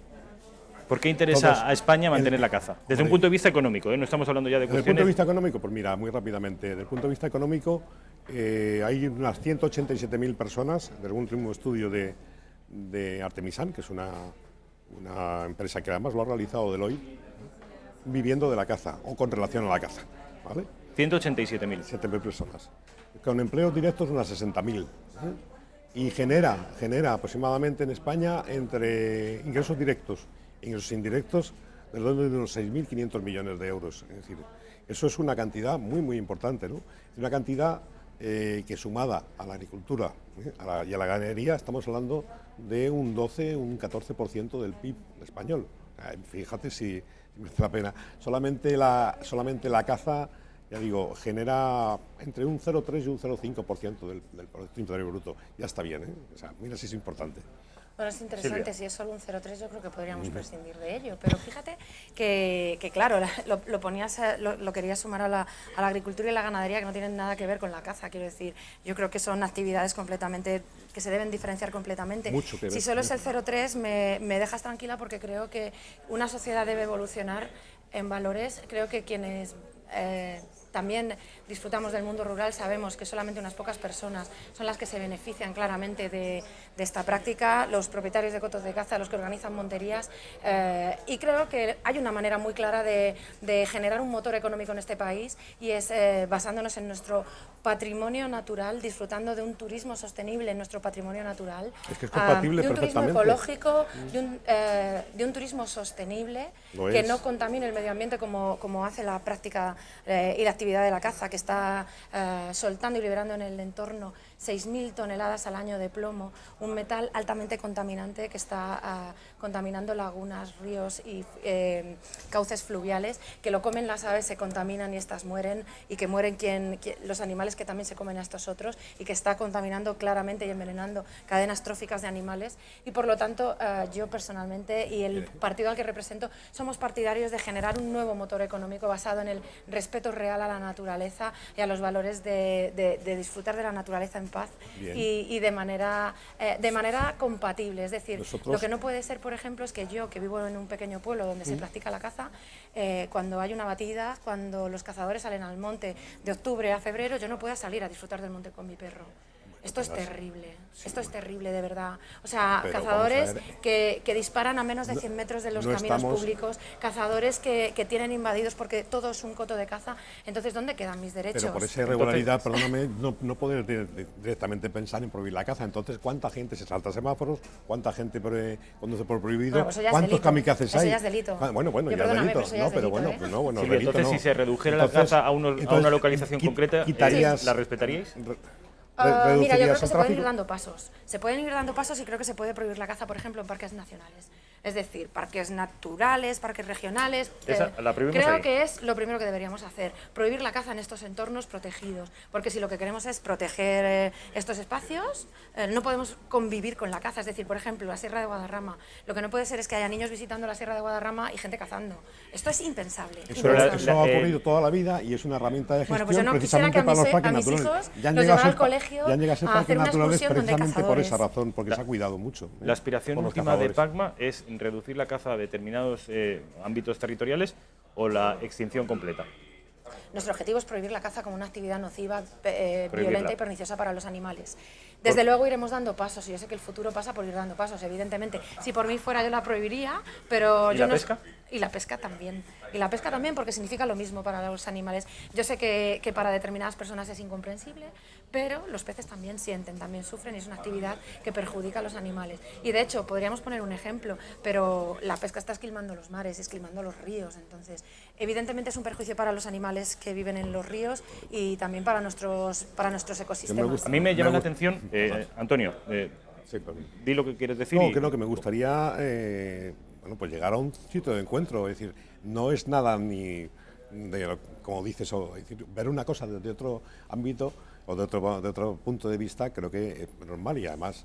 ¿Por qué interesa a España mantener la caza? Desde un punto de vista económico, no estamos hablando ya de cuestiones... Desde el punto de vista económico, pues mira, muy rápidamente, desde el punto de vista económico, hay unas 187.000 personas, desde un último estudio de Artemisan, que es una empresa que además lo ha realizado Deloitte, viviendo de la caza o con relación a la caza, ¿vale? 187.000. 7.000 personas. Con empleos directos unas 60.000. Y genera aproximadamente en España, entre ingresos directos e ingresos indirectos, del orden de unos 6.500 millones de euros. Es decir, eso es una cantidad muy, muy importante, ¿no? Es una cantidad que, sumada a la agricultura y a la ganadería, estamos hablando de un 12, un 14% del PIB español. Fíjate si merece la pena. Solamente la caza, ya digo, genera entre un 0,3 y un 0,5% del Producto Interior Bruto. Ya está bien, ¿eh? O sea, mira si es importante. Bueno, es interesante, Silvia. si es solo un 0,3 yo creo que podríamos prescindir de ello, pero fíjate que claro, lo querías sumar a la agricultura y la ganadería, que no tienen nada que ver con la caza, quiero decir, yo creo que son actividades completamente, que se deben diferenciar completamente. Mucho que ver. Si solo es el 0,3 me dejas tranquila, porque creo que una sociedad debe evolucionar en valores. Creo que quienes también disfrutamos del mundo rural sabemos que solamente unas pocas personas son las que se benefician claramente de esta práctica, los propietarios de cotos de caza, los que organizan monterías, y creo que hay una manera muy clara de generar un motor económico en este país, y es basándonos en nuestro patrimonio natural, disfrutando de un turismo sostenible en nuestro patrimonio natural, Es que es compatible de un turismo perfectamente. ecológico, de un turismo sostenible que no contamine el medio ambiente como hace la práctica y la actividad de la caza, que está soltando y liberando en el entorno 6.000 toneladas al año de plomo, un metal altamente contaminante que está contaminando lagunas, ríos y cauces fluviales, que lo comen las aves, se contaminan y estas mueren, y que mueren los animales que también se comen a estos otros, y que está contaminando claramente y envenenando cadenas tróficas de animales. Y por lo tanto, yo personalmente y el partido al que represento somos partidarios de generar un nuevo motor económico basado en el respeto real a la naturaleza y a los valores de disfrutar de la naturaleza en paz y de manera compatible. Es decir, lo que no puede ser, por ejemplo, es que yo, que vivo en un pequeño pueblo donde se practica la caza, cuando hay una batida, cuando los cazadores salen al monte de octubre a febrero, yo no pueda salir a disfrutar del monte con mi perro. Esto es terrible, esto es terrible, de verdad. O sea, pero cazadores que disparan a menos de 100 metros de los caminos públicos, cazadores que tienen invadidos porque todo es un coto de caza. Entonces, ¿dónde quedan mis derechos? Pero por esa irregularidad, perdóname, no poder directamente pensar en prohibir la caza. Entonces, ¿cuánta gente se salta semáforos? ¿Cuánta gente conduce por prohibido? Bueno, pues ¿Cuántos kamikazes hay? Eso ya es delito. Bueno, Yo, ya es delito. pero eso ya es delito, bueno, ¿eh? pues no, bueno, Silvia, delito entonces, no. si se redujera la caza a una localización concreta, quitarías, ¿la respetaríais? Mira, yo creo que se pueden ir dando pasos. Se pueden ir dando pasos, y creo que se puede prohibir la caza, por ejemplo, en parques nacionales. Es decir, parques naturales, parques regionales. La prohibimos creo ahí. que es lo primero que deberíamos hacer, prohibir la caza en estos entornos protegidos, porque si lo que queremos es proteger estos espacios, no podemos convivir con la caza. Es decir, por ejemplo, la Sierra de Guadarrama, lo que no puede ser es que haya niños visitando la Sierra de Guadarrama y gente cazando. Esto es impensable. Eso ha ocurrido toda la vida y es una herramienta de gestión, Bueno, pues yo no quisiera precisamente que para los parques a mis naturales. hijos los llevara al colegio Ya han llegado a ser a parques hacer una naturales excursión donde hay precisamente por esa cazadores. razón, porque se ha cuidado mucho. La aspiración por los última de cazadores. PACMA es reducir la caza a determinados ámbitos territoriales o la extinción completa. Nuestro objetivo es prohibir la caza como una actividad nociva, Prohibirla. violenta y perniciosa para los animales. Desde luego iremos dando pasos, y yo sé que el futuro pasa por ir dando pasos, evidentemente. Si por mí fuera, yo la prohibiría, pero ¿Y yo la no... pesca? Y la pesca también. Y la pesca también, porque significa lo mismo para los animales. Yo sé que para determinadas personas es incomprensible, pero los peces también sienten, también sufren, y es una actividad que perjudica a los animales. Y de hecho, podríamos poner un ejemplo, pero la pesca está esquilmando los mares, esquilmando los ríos. Entonces, evidentemente es un perjuicio para los animales que viven en los ríos y también para nuestros ecosistemas. A mí me llama la atención, Antonio, Sí, perdón. di lo que quieres decir. No, que me gustaría pues llegar a un sitio de encuentro. Es decir, no es nada ni como dices, es decir, ver una cosa desde otro ámbito o de otro punto de vista, creo que es normal y además.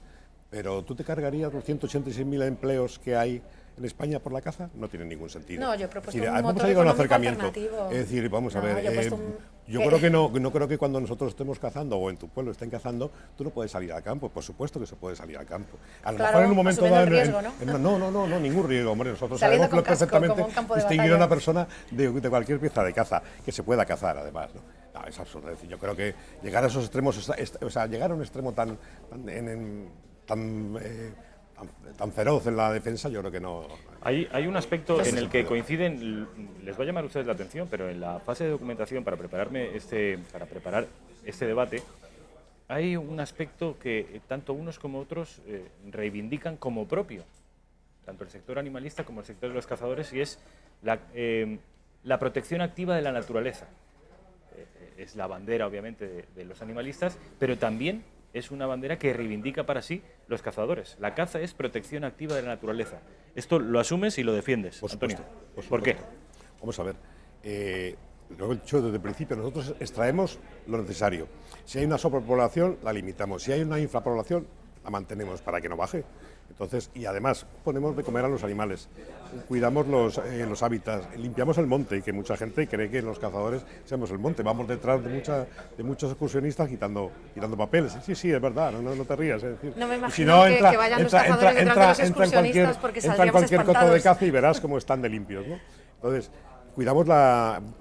Pero ¿tú te cargarías los 186.000 empleos que hay en España por la caza? No tiene ningún sentido. No, yo he propuesto es decir, un vamos motor a llegar a un económico acercamiento. alternativo. Es decir, vamos a No, ver, yo he puesto yo creo que no creo que cuando nosotros estemos cazando o en tu pueblo estén cazando, tú no puedes salir al campo. Por supuesto que se puede salir al campo. A lo Claro, mejor en un momento asumiendo dado... el riesgo, No, ningún riesgo, hombre. Nosotros Saliendo sabemos con casco, perfectamente como un campo de distinguir a batalla. una persona de cualquier pieza de caza, que se pueda cazar además, ¿no? No, es absurdo. Es decir, yo creo que llegar a esos extremos, o sea, llegar a un extremo tan feroz en la defensa, yo creo que no. Hay un aspecto en el que coinciden, les va a llamar a ustedes la atención, pero en la fase de documentación para preparar este debate, hay un aspecto que tanto unos como otros reivindican como propio, tanto el sector animalista como el sector de los cazadores, y es la protección activa de la naturaleza. Es la bandera, obviamente, de los animalistas, pero también es una bandera que reivindica para sí los cazadores. La caza es protección activa de la naturaleza. Esto lo asumes y lo defiendes, Por Antonio. supuesto, ¿Por qué? Vamos a ver. Lo he dicho desde el principio, nosotros extraemos lo necesario. Si hay una sobrepoblación, la limitamos. Si hay una infrapoblación, la mantenemos para que no baje. Entonces, y además ponemos de comer a los animales, cuidamos los hábitats, limpiamos el monte, que mucha gente cree que los cazadores seamos el monte. Vamos detrás de muchos excursionistas quitando papeles. Sí, es verdad, no te rías. Es decir, No me imagino si no, que vayan los cazadores detrás de los excursionistas porque entra en saldríamos cualquier coto de espantados. caza y verás cómo están de limpios, ¿no? Entonces, cuidamos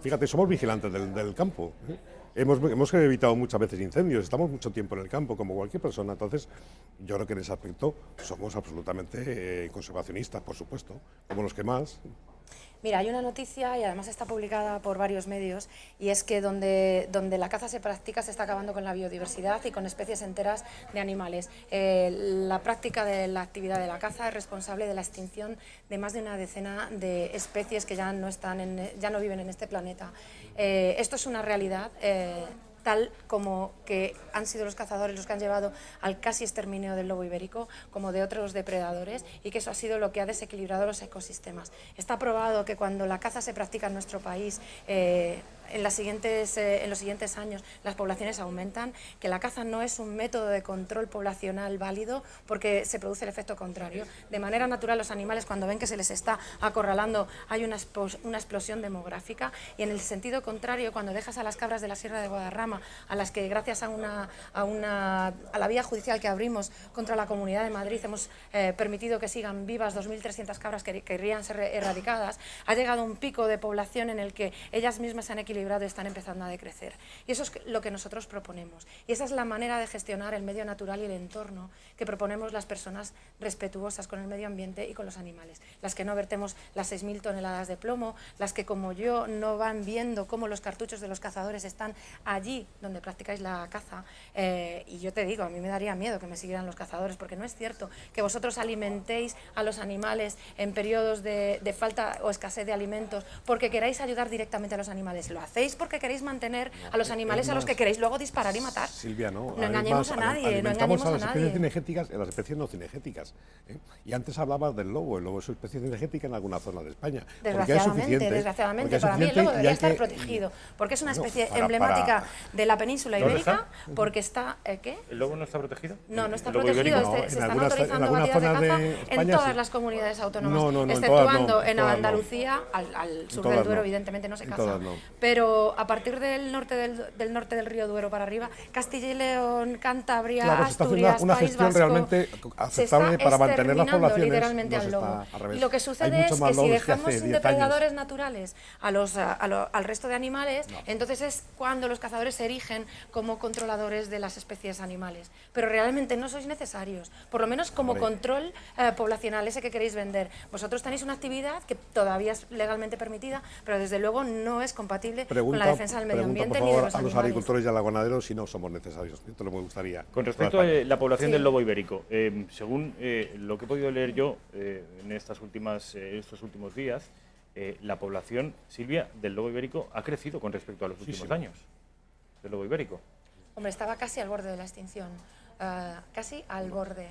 fíjate, somos vigilantes del campo, ¿eh? Hemos evitado muchas veces incendios, estamos mucho tiempo en el campo, como cualquier persona. Entonces, yo creo que en ese aspecto somos absolutamente conservacionistas, por supuesto, como los que más. Mira, hay una noticia, y además está publicada por varios medios, y es que donde la caza se practica se está acabando con la biodiversidad y con especies enteras de animales. La práctica de la actividad de la caza es responsable de la extinción de más de una decena de especies que ya no viven en este planeta. Esto es una realidad. Tal como que han sido los cazadores los que han llevado al casi exterminio del lobo ibérico, como de otros depredadores, y que eso ha sido lo que ha desequilibrado los ecosistemas. Está probado que cuando la caza se practica en nuestro país, en los siguientes años las poblaciones aumentan, que la caza no es un método de control poblacional válido porque se produce el efecto contrario. De manera natural, los animales, cuando ven que se les está acorralando, hay una explosión demográfica, y en el sentido contrario, cuando dejas a las cabras de la Sierra de Guadarrama, a las que gracias a la vía judicial que abrimos contra la Comunidad de Madrid hemos permitido que sigan vivas 2.300 cabras que querrían ser erradicadas, ha llegado un pico de población en el que ellas mismas se han equilibrado y están empezando a decrecer. Y eso es lo que nosotros proponemos. Y esa es la manera de gestionar el medio natural y el entorno que proponemos las personas respetuosas con el medio ambiente y con los animales. Las que no vertemos las 6.000 toneladas de plomo, las que como yo no van viendo cómo los cartuchos de los cazadores están allí donde practicáis la caza. Y yo te digo, a mí me daría miedo que me siguieran los cazadores, porque no es cierto que vosotros alimentéis a los animales en periodos de falta o escasez de alimentos porque queráis ayudar directamente a los animales. Lo hacéis porque queréis mantener a los animales a los que queréis luego disparar y matar. Silvia, no. No engañemos a nadie, no engañemos a las especies nadie. cinegéticas, las especies no cinegéticas. Y antes hablabas del lobo. El lobo es una especie cinegética en alguna zona de España. Desgraciadamente, para mí el lobo debería estar protegido, porque es una especie emblemática de la península ibérica, porque está... ¿Qué? ¿El lobo no está protegido? No, no está ¿El lobo protegido. ibérico? Se están autorizando variedades de caza en todas las comunidades autónomas, exceptuando en Andalucía, al sur del Duero, evidentemente no se caza. Pero a partir del norte del río Duero para arriba, Castilla y León, Cantabria, Asturias, una País gestión Vasco, realmente se está aceptable para mantener las poblaciones. Literalmente no al se lobo. está al revés. Y lo que Hay sucede mucho es más que si lobos dejamos hace sin 10 depredadores años. naturales al resto de animales, entonces es cuando los cazadores se erigen como controladores de las especies animales. Pero realmente no sois necesarios, por lo menos como control poblacional, ese que queréis vender. Vosotros tenéis una actividad que todavía es legalmente permitida, pero desde luego no es compatible con la defensa del medio ambiente por ni de favor, los a los animales. agricultores y a los ganaderos si no somos necesarios. Esto lo me gustaría. Con respecto a la población Sí. del lobo ibérico, según lo que he podido leer yo en estos últimos días, la población, Silvia, del lobo ibérico ha crecido con respecto a los últimos años. Del lobo ibérico. Hombre, estaba casi al borde de la extinción, casi al borde.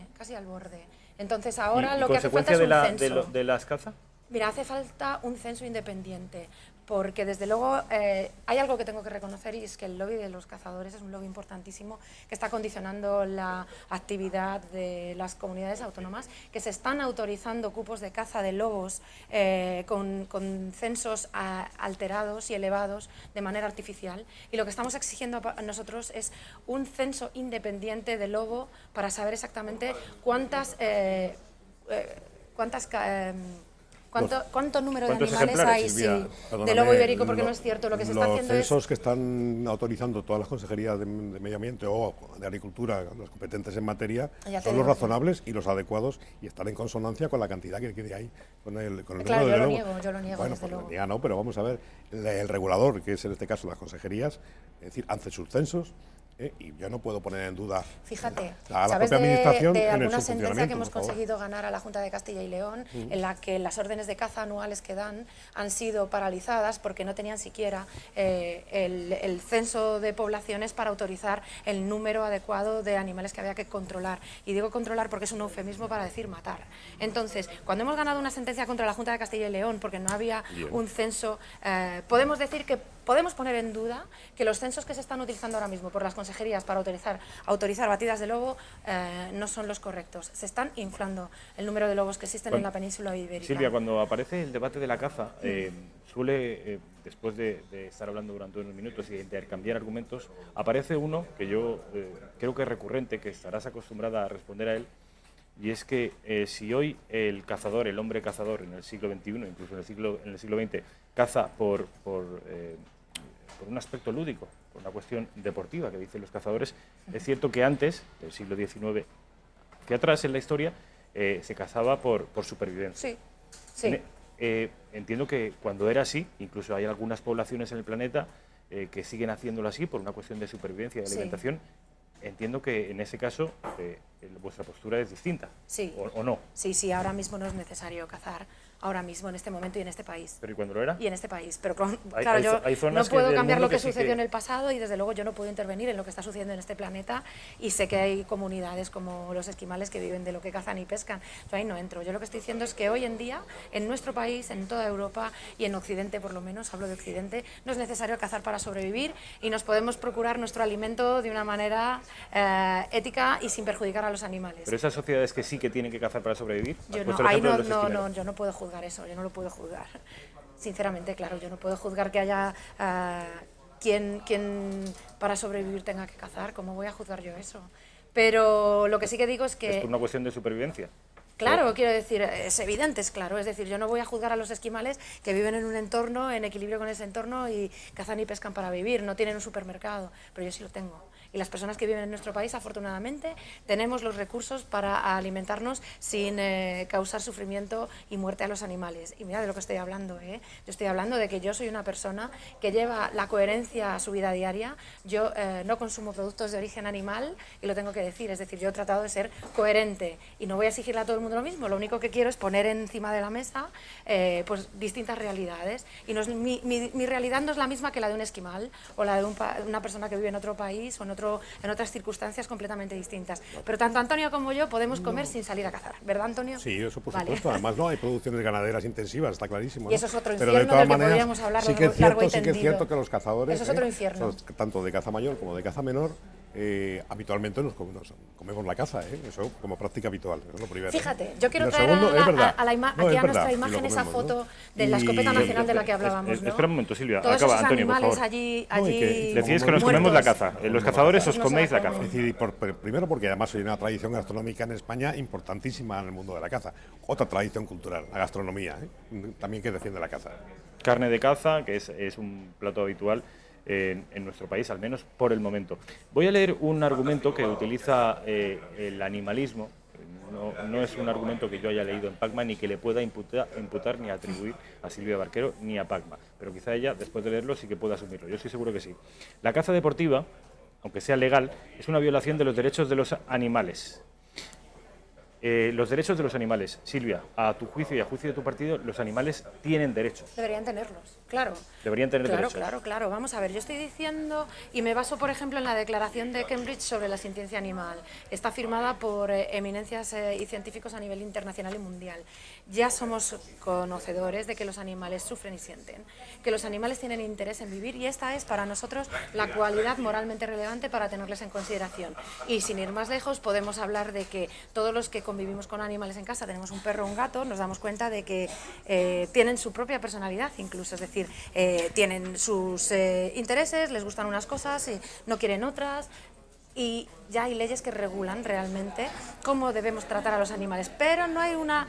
Entonces ahora ¿Y lo que hace falta consecuencia es un censo. de las caza? Mira, hace falta un censo independiente, porque desde luego hay algo que tengo que reconocer, y es que el lobby de los cazadores es un lobby importantísimo que está condicionando la actividad de las comunidades autónomas, que se están autorizando cupos de caza de lobos con censos alterados y elevados de manera artificial, y lo que estamos exigiendo a nosotros es un censo independiente de lobo para saber exactamente ¿cuánto número de ¿Cuántos animales ejemplares, hay Silvia? de Perdóname, lobo ibérico? Porque no es cierto, lo que se está haciendo Los es... censos que están autorizando todas las consejerías de Medio Ambiente o de Agricultura, los competentes en materia, Ya te son digo los que- razonables y los adecuados y están en consonancia con la cantidad que hay, con el Claro, número de yo lobos. lo niego, Bueno, desde pues luego. niega no, pero vamos a ver, el regulador, que es en este caso las consejerías, es decir, hace sus censos, y yo no puedo poner en duda Fíjate, a la ¿sabes propia administración de en alguna su sentencia que funcionamiento, hemos por favor? conseguido ganar a la Junta de Castilla y León, en la que las órdenes de caza anuales que dan han sido paralizadas porque no tenían siquiera el censo de poblaciones para autorizar el número adecuado de animales que había que controlar? Y digo controlar porque es un eufemismo para decir matar. Entonces, cuando hemos ganado una sentencia contra la Junta de Castilla y León porque no había un censo, podemos decir que podemos poner en duda que los censos que se están utilizando ahora mismo por las consejerías para autorizar batidas de lobo no son los correctos. Se están inflando el número de lobos que existen en la península ibérica. Silvia, cuando aparece el debate de la caza, suele, después de estar hablando durante unos minutos y de intercambiar argumentos, aparece uno que yo creo que es recurrente, que estarás acostumbrada a responder a él, y es que si hoy el cazador, el hombre cazador en el siglo XXI, incluso en el siglo XX, caza por un aspecto lúdico, por una cuestión deportiva que dicen los cazadores, es cierto que antes, del siglo XIX, hacia atrás en la historia, se cazaba por supervivencia. Sí, sí. Entiendo que cuando era así, incluso hay algunas poblaciones en el planeta que siguen haciéndolo así por una cuestión de supervivencia y de Sí. alimentación. Entiendo que en ese caso vuestra postura es distinta, Sí. o no. Sí, ahora mismo no es necesario cazar, ahora mismo, en este momento y en este país. ¿Pero y cuando lo era? Y en este país. Pero Hay- claro, hay yo hay zonas no que puedo del cambiar mundo lo que que sí sucedió que- en el pasado, y desde luego yo no puedo intervenir en lo que está sucediendo en este planeta, y sé que hay comunidades como los esquimales que viven de lo que cazan y pescan. Yo ahí no entro. Yo lo que estoy diciendo es que hoy en día, en nuestro país, en toda Europa y en Occidente por lo menos, hablo de Occidente, no es necesario cazar para sobrevivir, y nos podemos procurar nuestro alimento de una manera ética y sin perjudicar a los animales. Pero esas sociedades que sí que tienen que cazar para sobrevivir, has Yo puesto no, el ahí ejemplo no, de los esquimales. yo no puedo juzgar eso, yo no lo puedo juzgar. Sinceramente, claro, yo no puedo juzgar que haya quien para sobrevivir tenga que cazar. ¿Cómo voy a juzgar yo eso? Pero lo que sí que digo es que... Es por una cuestión de supervivencia. Claro, quiero decir, es evidente, es claro. Es decir, yo no voy a juzgar a los esquimales que viven en un entorno, en equilibrio con ese entorno, y cazan y pescan para vivir. No tienen un supermercado, pero yo sí lo tengo. Y las personas que viven en nuestro país, afortunadamente, tenemos los recursos para alimentarnos sin causar sufrimiento y muerte a los animales. Y mira de lo que estoy hablando, ¿eh? Yo estoy hablando de que yo soy una persona que lleva la coherencia a su vida diaria. Yo no consumo productos de origen animal, y lo tengo que decir. Es decir, yo he tratado de ser coherente y no voy a exigirle a todo el mundo lo mismo. Lo único que quiero es poner encima de la mesa pues distintas realidades. Y no es, mi realidad no es la misma que la de un esquimal o la de una persona que vive en otro país o en otras circunstancias completamente distintas. Pero tanto Antonio como yo podemos comer sin salir a cazar, ¿verdad, Antonio? Sí, eso por Vale. supuesto. Además, no hay producciones ganaderas intensivas, está clarísimo. Y eso es otro Pero infierno de todas del que maneras, podríamos hablar sí que es largo cierto, y sí que es tendido. cierto que los cazadores, Eso es otro infierno. tanto de caza mayor como de caza menor, habitualmente nos comemos la caza, eso como práctica habitual, eso es lo primero. Fíjate, yo quiero Y lo traer segundo, es verdad. aquí No, a es nuestra verdad, y lo imagen esa comemos, foto ¿no? de la escopeta Y- nacional de la que hablábamos, ¿no? Espera un momento, Silvia. Todos Acaba, esos Antonio, por animales favor. allí No, y que- Decís que nos comemos la caza. Los cazadores os No se la coméis la comen. caza. Es decir, primero porque además hay una tradición gastronómica en España importantísima en el mundo de la caza. Otra tradición cultural, la gastronomía, también que defiende la caza. Carne de caza, que es un plato habitual en nuestro país, al menos por el momento. Voy a leer un argumento que utiliza el animalismo. No es un argumento que yo haya leído en Pacma ni que le pueda imputar ni atribuir a Silvia Barquero ni a Pacma, pero quizá ella, después de leerlo, sí que pueda asumirlo. Yo estoy seguro que sí. La caza deportiva, aunque sea legal, es una violación de los derechos de los animales. Los derechos de los animales. Silvia, a tu juicio y a juicio de tu partido, los animales tienen derechos. Deberían tenerlos, claro. Deberían tener derechos. Claro. Vamos a ver, yo estoy diciendo, y me baso, por ejemplo, en la Declaración de Cambridge sobre la sintiencia animal. Está firmada por eminencias y científicos a nivel internacional y mundial. Ya somos conocedores de que los animales sufren y sienten, que los animales tienen interés en vivir, y esta es para nosotros la cualidad moralmente relevante para tenerles en consideración. Y sin ir más lejos, podemos hablar de que todos los que convivimos con animales en casa, tenemos un perro o un gato, nos damos cuenta de que tienen su propia personalidad incluso, es decir, tienen sus intereses, les gustan unas cosas y no quieren otras, y ya hay leyes que regulan realmente cómo debemos tratar a los animales, pero no hay una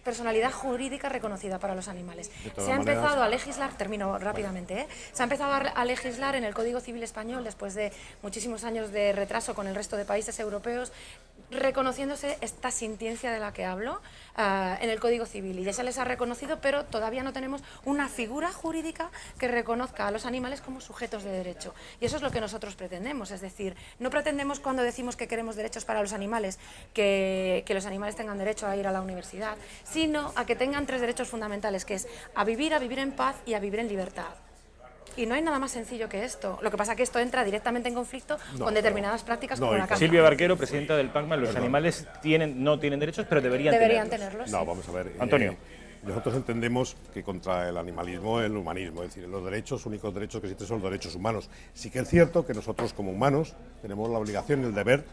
personalidad jurídica reconocida para los animales. Se ha empezado a legislar, termino rápidamente, se ha empezado a legislar en el Código Civil Español después de muchísimos años de retraso con el resto de países europeos, reconociéndose esta sintiencia de la que hablo en el Código Civil, y ya se les ha reconocido, pero todavía no tenemos una figura jurídica que reconozca a los animales como sujetos de derecho, y eso es lo que nosotros pretendemos, es decir, no pretendemos, cuando decimos que queremos derechos para los animales, que los animales tengan derecho a ir a la universidad, sino a que tengan 3 derechos fundamentales, que es a vivir en paz y a vivir en libertad. Y no hay nada más sencillo que esto. Lo que pasa es que esto entra directamente en conflicto con determinadas prácticas como la caza. Silvia Barquero, presidenta del PACMA, los animales no tienen derechos, pero deberían tenerlos. No, vamos a ver. Antonio. Nosotros entendemos que contra el animalismo el humanismo, es decir, los únicos derechos que existen son los derechos humanos. Sí que es cierto que nosotros como humanos tenemos la obligación y el deber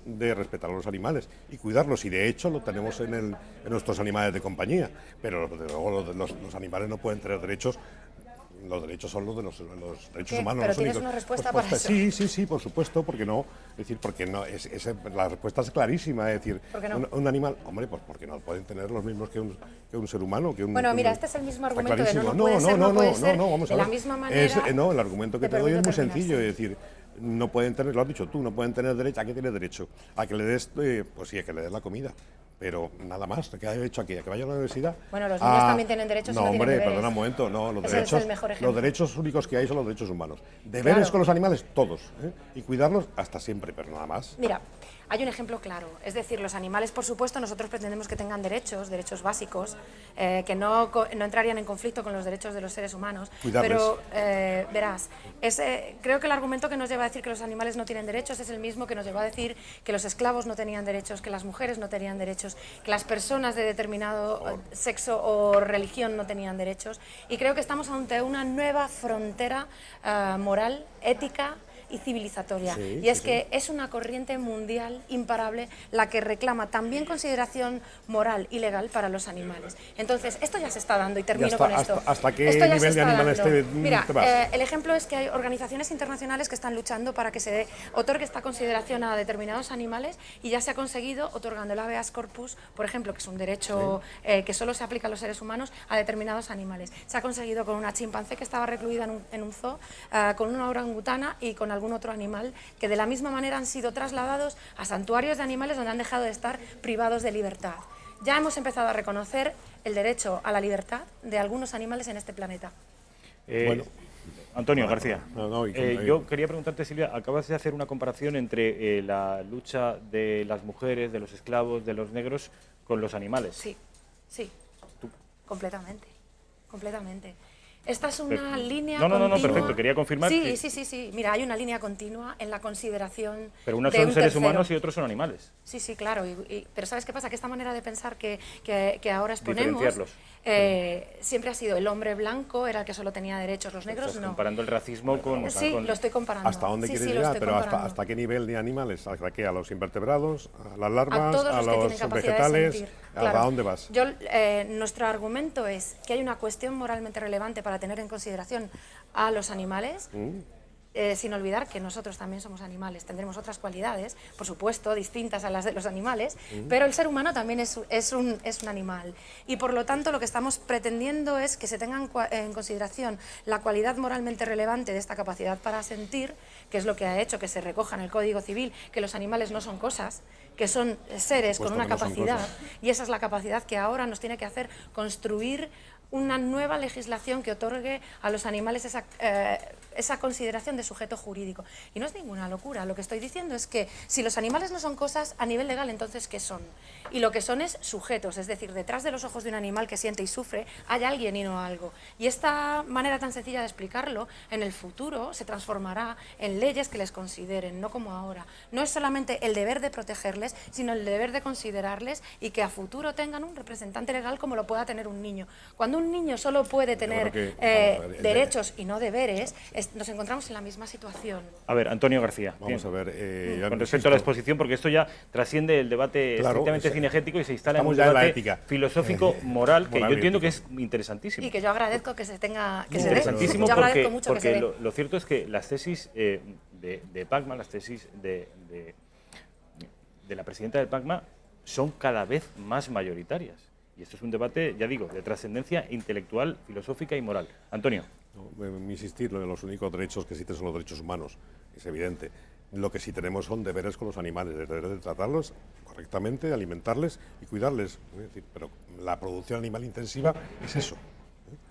de respetar a los animales y cuidarlos, y de hecho lo tenemos en nuestros animales de compañía, pero desde luego los animales no pueden tener derechos. Los derechos son los de los derechos humanos. ¿Pero los tienes únicos. una respuesta para eso? Sí, por supuesto, porque no. Es decir, porque no, la respuesta es clarísima. Es decir, ¿por qué no? un animal, hombre, pues porque no pueden tener los mismos que un ser humano. Bueno, mira, este es el mismo argumento de no puede ser, vamos a de ver. la misma manera. No, el argumento que te doy es muy sencillo, sí. es decir, no pueden tener, lo has dicho tú, no pueden tener derecho. ¿A qué tiene derecho? A que le des, pues sí, a que le des la comida. Pero nada más, te queda derecho aquí, a que vaya a la universidad. Bueno, los niños también tienen derechos. No, hombre, perdona un momento, no, los derechos únicos que hay son los derechos humanos. Deberes con los animales, todos, y cuidarlos hasta siempre, pero nada más. Mira, hay un ejemplo claro, es decir, los animales, por supuesto, nosotros pretendemos que tengan derechos básicos, que no entrarían en conflicto con los derechos de los seres humanos. Cuidarles. Pero verás, creo que el argumento que nos lleva a decir que los animales no tienen derechos es el mismo que nos lleva a decir que los esclavos no tenían derechos, que las mujeres no tenían derechos, que las personas de determinado sexo o religión no tenían derechos, y creo que estamos ante una nueva frontera moral, ética y civilizatoria, y es que es una corriente mundial imparable la que reclama también consideración moral y legal para los animales. Entonces, esto ya se está dando, y termino con esto. ¿Hasta qué nivel de animales te vas? El ejemplo es que hay organizaciones internacionales que están luchando para que se otorgue esta consideración a determinados animales, y ya se ha conseguido otorgando el habeas corpus, por ejemplo, que es un derecho que solo se aplica a los seres humanos, a determinados animales. Se ha conseguido con una chimpancé que estaba recluida en un zoo, con una orangutana y con algún otro animal, que de la misma manera han sido trasladados a santuarios de animales donde han dejado de estar privados de libertad. Ya hemos empezado a reconocer el derecho a la libertad de algunos animales en este planeta. Antonio García, yo quería preguntarte, Silvia, acabas de hacer una comparación entre la lucha de las mujeres, de los esclavos, de los negros, con los animales. Sí, completamente. Esta es una línea continua. No, perfecto, quería confirmar. Sí. Mira, hay una línea continua en la consideración. Pero unos son seres humanos y otros son animales. Sí, claro. Pero ¿sabes qué pasa? Que esta manera de pensar que ahora exponemos siempre ha sido el hombre blanco, era el que solo tenía derechos, los negros Estás no. comparando el racismo con... Sí, lo estoy comparando. ¿Hasta dónde quieres llegar? Pero ¿hasta qué nivel de animales? ¿Hasta qué? ¿A los invertebrados? ¿A las larvas? ¿A los vegetales? ¿Hasta dónde vas? Nuestro argumento es que hay una cuestión moralmente relevante para tener en consideración a los animales, sin olvidar que nosotros también somos animales, tendremos otras cualidades, por supuesto, distintas a las de los animales, pero el ser humano también es un animal, y por lo tanto lo que estamos pretendiendo es que se tenga en consideración la cualidad moralmente relevante de esta capacidad para sentir, que es lo que ha hecho que se recoja en el Código Civil, que los animales no son cosas, que son seres con una capacidad, y esa es la capacidad que ahora nos tiene que hacer construir una nueva legislación que otorgue a los animales esa consideración de sujeto jurídico. Y no es ninguna locura, lo que estoy diciendo es que si los animales no son cosas a nivel legal, entonces ¿qué son? Y lo que son es sujetos, es decir, detrás de los ojos de un animal que siente y sufre hay alguien y no algo. Y esta manera tan sencilla de explicarlo, en el futuro se transformará en leyes que les consideren, no como ahora. No es solamente el deber de protegerles, sino el deber de considerarles y que a futuro tengan un representante legal como lo pueda tener un niño. Cuando un niño solo puede tener derechos y no deberes, nos encontramos en la misma situación. A ver, Antonio García. Vamos a ver. Con respecto a la exposición, porque esto ya trasciende el debate estrictamente cinegético y se instala en un debate filosófico, moral, que yo entiendo que es interesantísimo. Y que yo agradezco que se tenga que interesantísimo se dé. Yo agradezco mucho porque que se dé. lo cierto es que las tesis de PACMA, las tesis de la presidenta del PACMA son cada vez más mayoritarias. Y esto es un debate, ya digo, de trascendencia intelectual, filosófica y moral. Antonio. Insistir, los únicos derechos que existen son los derechos humanos, es evidente. Lo que sí tenemos son deberes con los animales, el deber de tratarlos correctamente, alimentarles y cuidarles. Es decir, pero la producción animal intensiva es eso.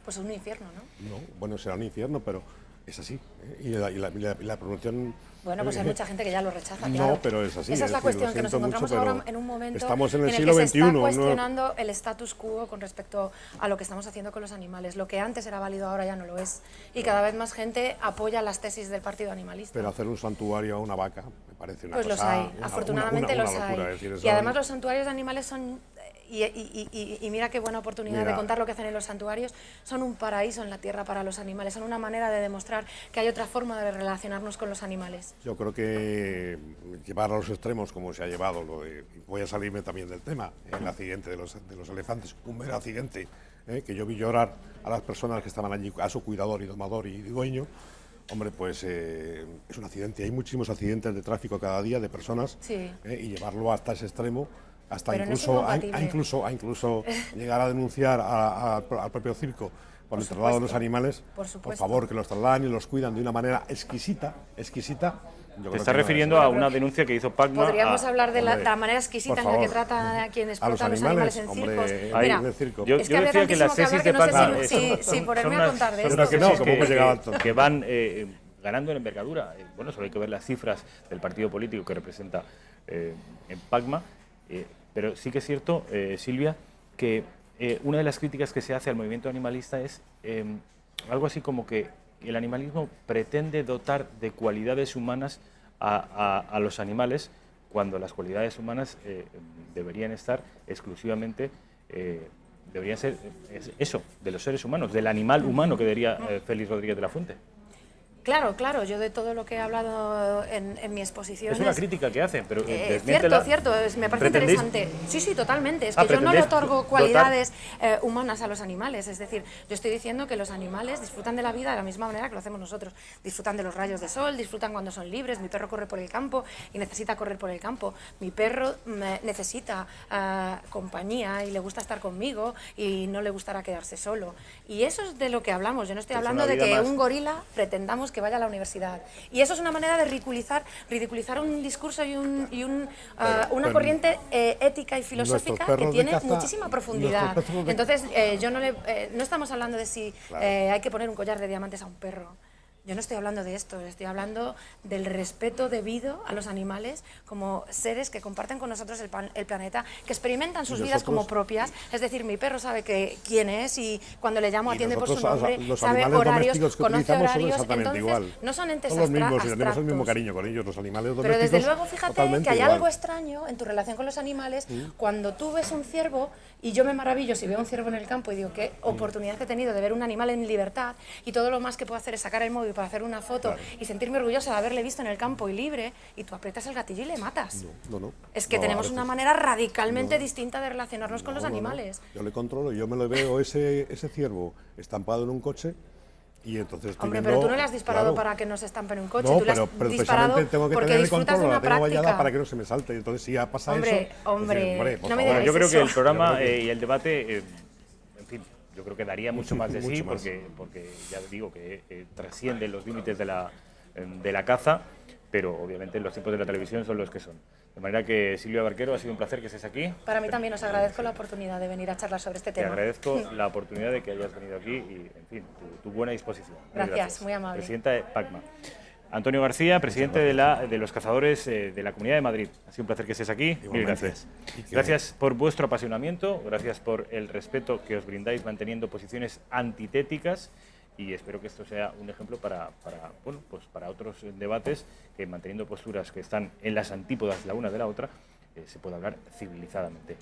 Pues es un infierno, ¿no? No, bueno, será un infierno, pero es así. Y la producción... Bueno, pues hay mucha gente que ya lo rechaza, no, claro. pero es así. Esa es la cuestión, que nos encontramos mucho, ahora en un momento estamos en el el siglo que XXI, se está cuestionando el status quo con respecto a lo que estamos haciendo con los animales. Lo que antes era válido ahora ya no lo es. Y cada vez más gente apoya las tesis del Partido Animalista. Pero hacer un santuario a una vaca me parece una cosa... Pues los hay, afortunadamente los hay. Decir, y además los santuarios de animales son... Y mira qué buena oportunidad de contar lo que hacen en los santuarios. Son un paraíso en la tierra para los animales, son una manera de demostrar que hay otra forma de relacionarnos con los animales. Yo creo que llevar a los extremos, como se ha llevado, voy a salirme también del tema, el accidente de los elefantes, un mero accidente, que yo vi llorar a las personas que estaban allí, a su cuidador y domador y dueño. Hombre, pues es un accidente, hay muchísimos accidentes de tráfico cada día de personas, y llevarlo hasta ese extremo, hasta incluso llegar a denunciar al propio circo por el traslado de los animales, por favor, que los trasladan y los cuidan de una manera exquisita. Te estás refiriendo a una denuncia que hizo PACMA. Podríamos hablar de la manera exquisita en la que trata a quienes explotan los animales en circos. Mira, yo decía que las tesis de PACMA sin ponerme a contar de esto, que van ganando en envergadura. Bueno, solo hay que ver las cifras del partido político que representa en PACMA. Pero sí que es cierto, Silvia, que una de las críticas que se hace al movimiento animalista es algo así como que el animalismo pretende dotar de cualidades humanas a los animales, cuando las cualidades humanas deberían estar exclusivamente, deberían ser eso, de los seres humanos, del animal humano, que diría Félix Rodríguez de la Fuente. Claro, yo de todo lo que he hablado en mi exposición... Es una crítica que hacen, pero... Cierto, me parece interesante. Sí, totalmente. Es que yo no le otorgo cualidades humanas a los animales. Es decir, yo estoy diciendo que los animales disfrutan de la vida de la misma manera que lo hacemos nosotros. Disfrutan de los rayos de sol, disfrutan cuando son libres. Mi perro corre por el campo y necesita correr por el campo. Mi perro necesita compañía y le gusta estar conmigo y no le gustará quedarse solo. Y eso es de lo que hablamos. Yo no estoy hablando de que un gorila pretendamos que vaya a la universidad. Y eso es una manera de ridiculizar un discurso y una corriente ética y filosófica que tiene muchísima profundidad. Entonces, no estamos hablando de si hay que poner un collar de diamantes a un perro. Yo no estoy hablando de esto, estoy hablando del respeto debido a los animales como seres que comparten con nosotros el planeta, que experimentan sus vidas como propias. Es decir, mi perro sabe quién es y cuando le llamo atiende por su nombre, sabe horarios, conoce horarios. Entonces, no son entes abstractos. Y tenemos el mismo cariño con ellos, los animales domésticos. Pero desde luego, fíjate que hay algo extraño en tu relación con los animales cuando tú ves un ciervo, y yo me maravillo si veo un ciervo en el campo y digo qué oportunidad que he tenido de ver un animal en libertad, y todo lo más que puedo hacer es sacar el móvil para hacer una foto y sentirme orgullosa de haberle visto en el campo y libre, y tú aprietas el gatillo y le matas. No. Es que tenemos una manera radicalmente distinta de relacionarnos con los animales. Yo le controlo, yo me lo veo ese ciervo estampado en un coche. Y entonces Hombre, pero tú no le has disparado para que no se estampe en un coche, tú le has disparado tengo que porque tener disfrutas de una práctica. Para que no se me salte. Entonces, si ya pasa hombre, eso... no me digas yo creo eso. que el programa y el debate, en fin, yo creo que daría mucho más de sí, porque ya digo que trasciende los límites de la caza, pero obviamente los tiempos de la televisión son los que son. De manera que, Silvia Barquero, ha sido un placer que estés aquí. Para mí también os agradezco la oportunidad de venir a charlar sobre este Te tema. agradezco la oportunidad de que hayas venido aquí y, en fin, tu buena disposición. Muy Gracias, muy amable. Presidenta de PACMA. Antonio García, presidente de los cazadores de la Comunidad de Madrid. Ha sido un placer que estés aquí. Mil gracias. Gracias por vuestro apasionamiento, gracias por el respeto que os brindáis manteniendo posiciones antitéticas y espero que esto sea un ejemplo para otros debates, que manteniendo posturas que están en las antípodas la una de la otra, se pueda hablar civilizadamente.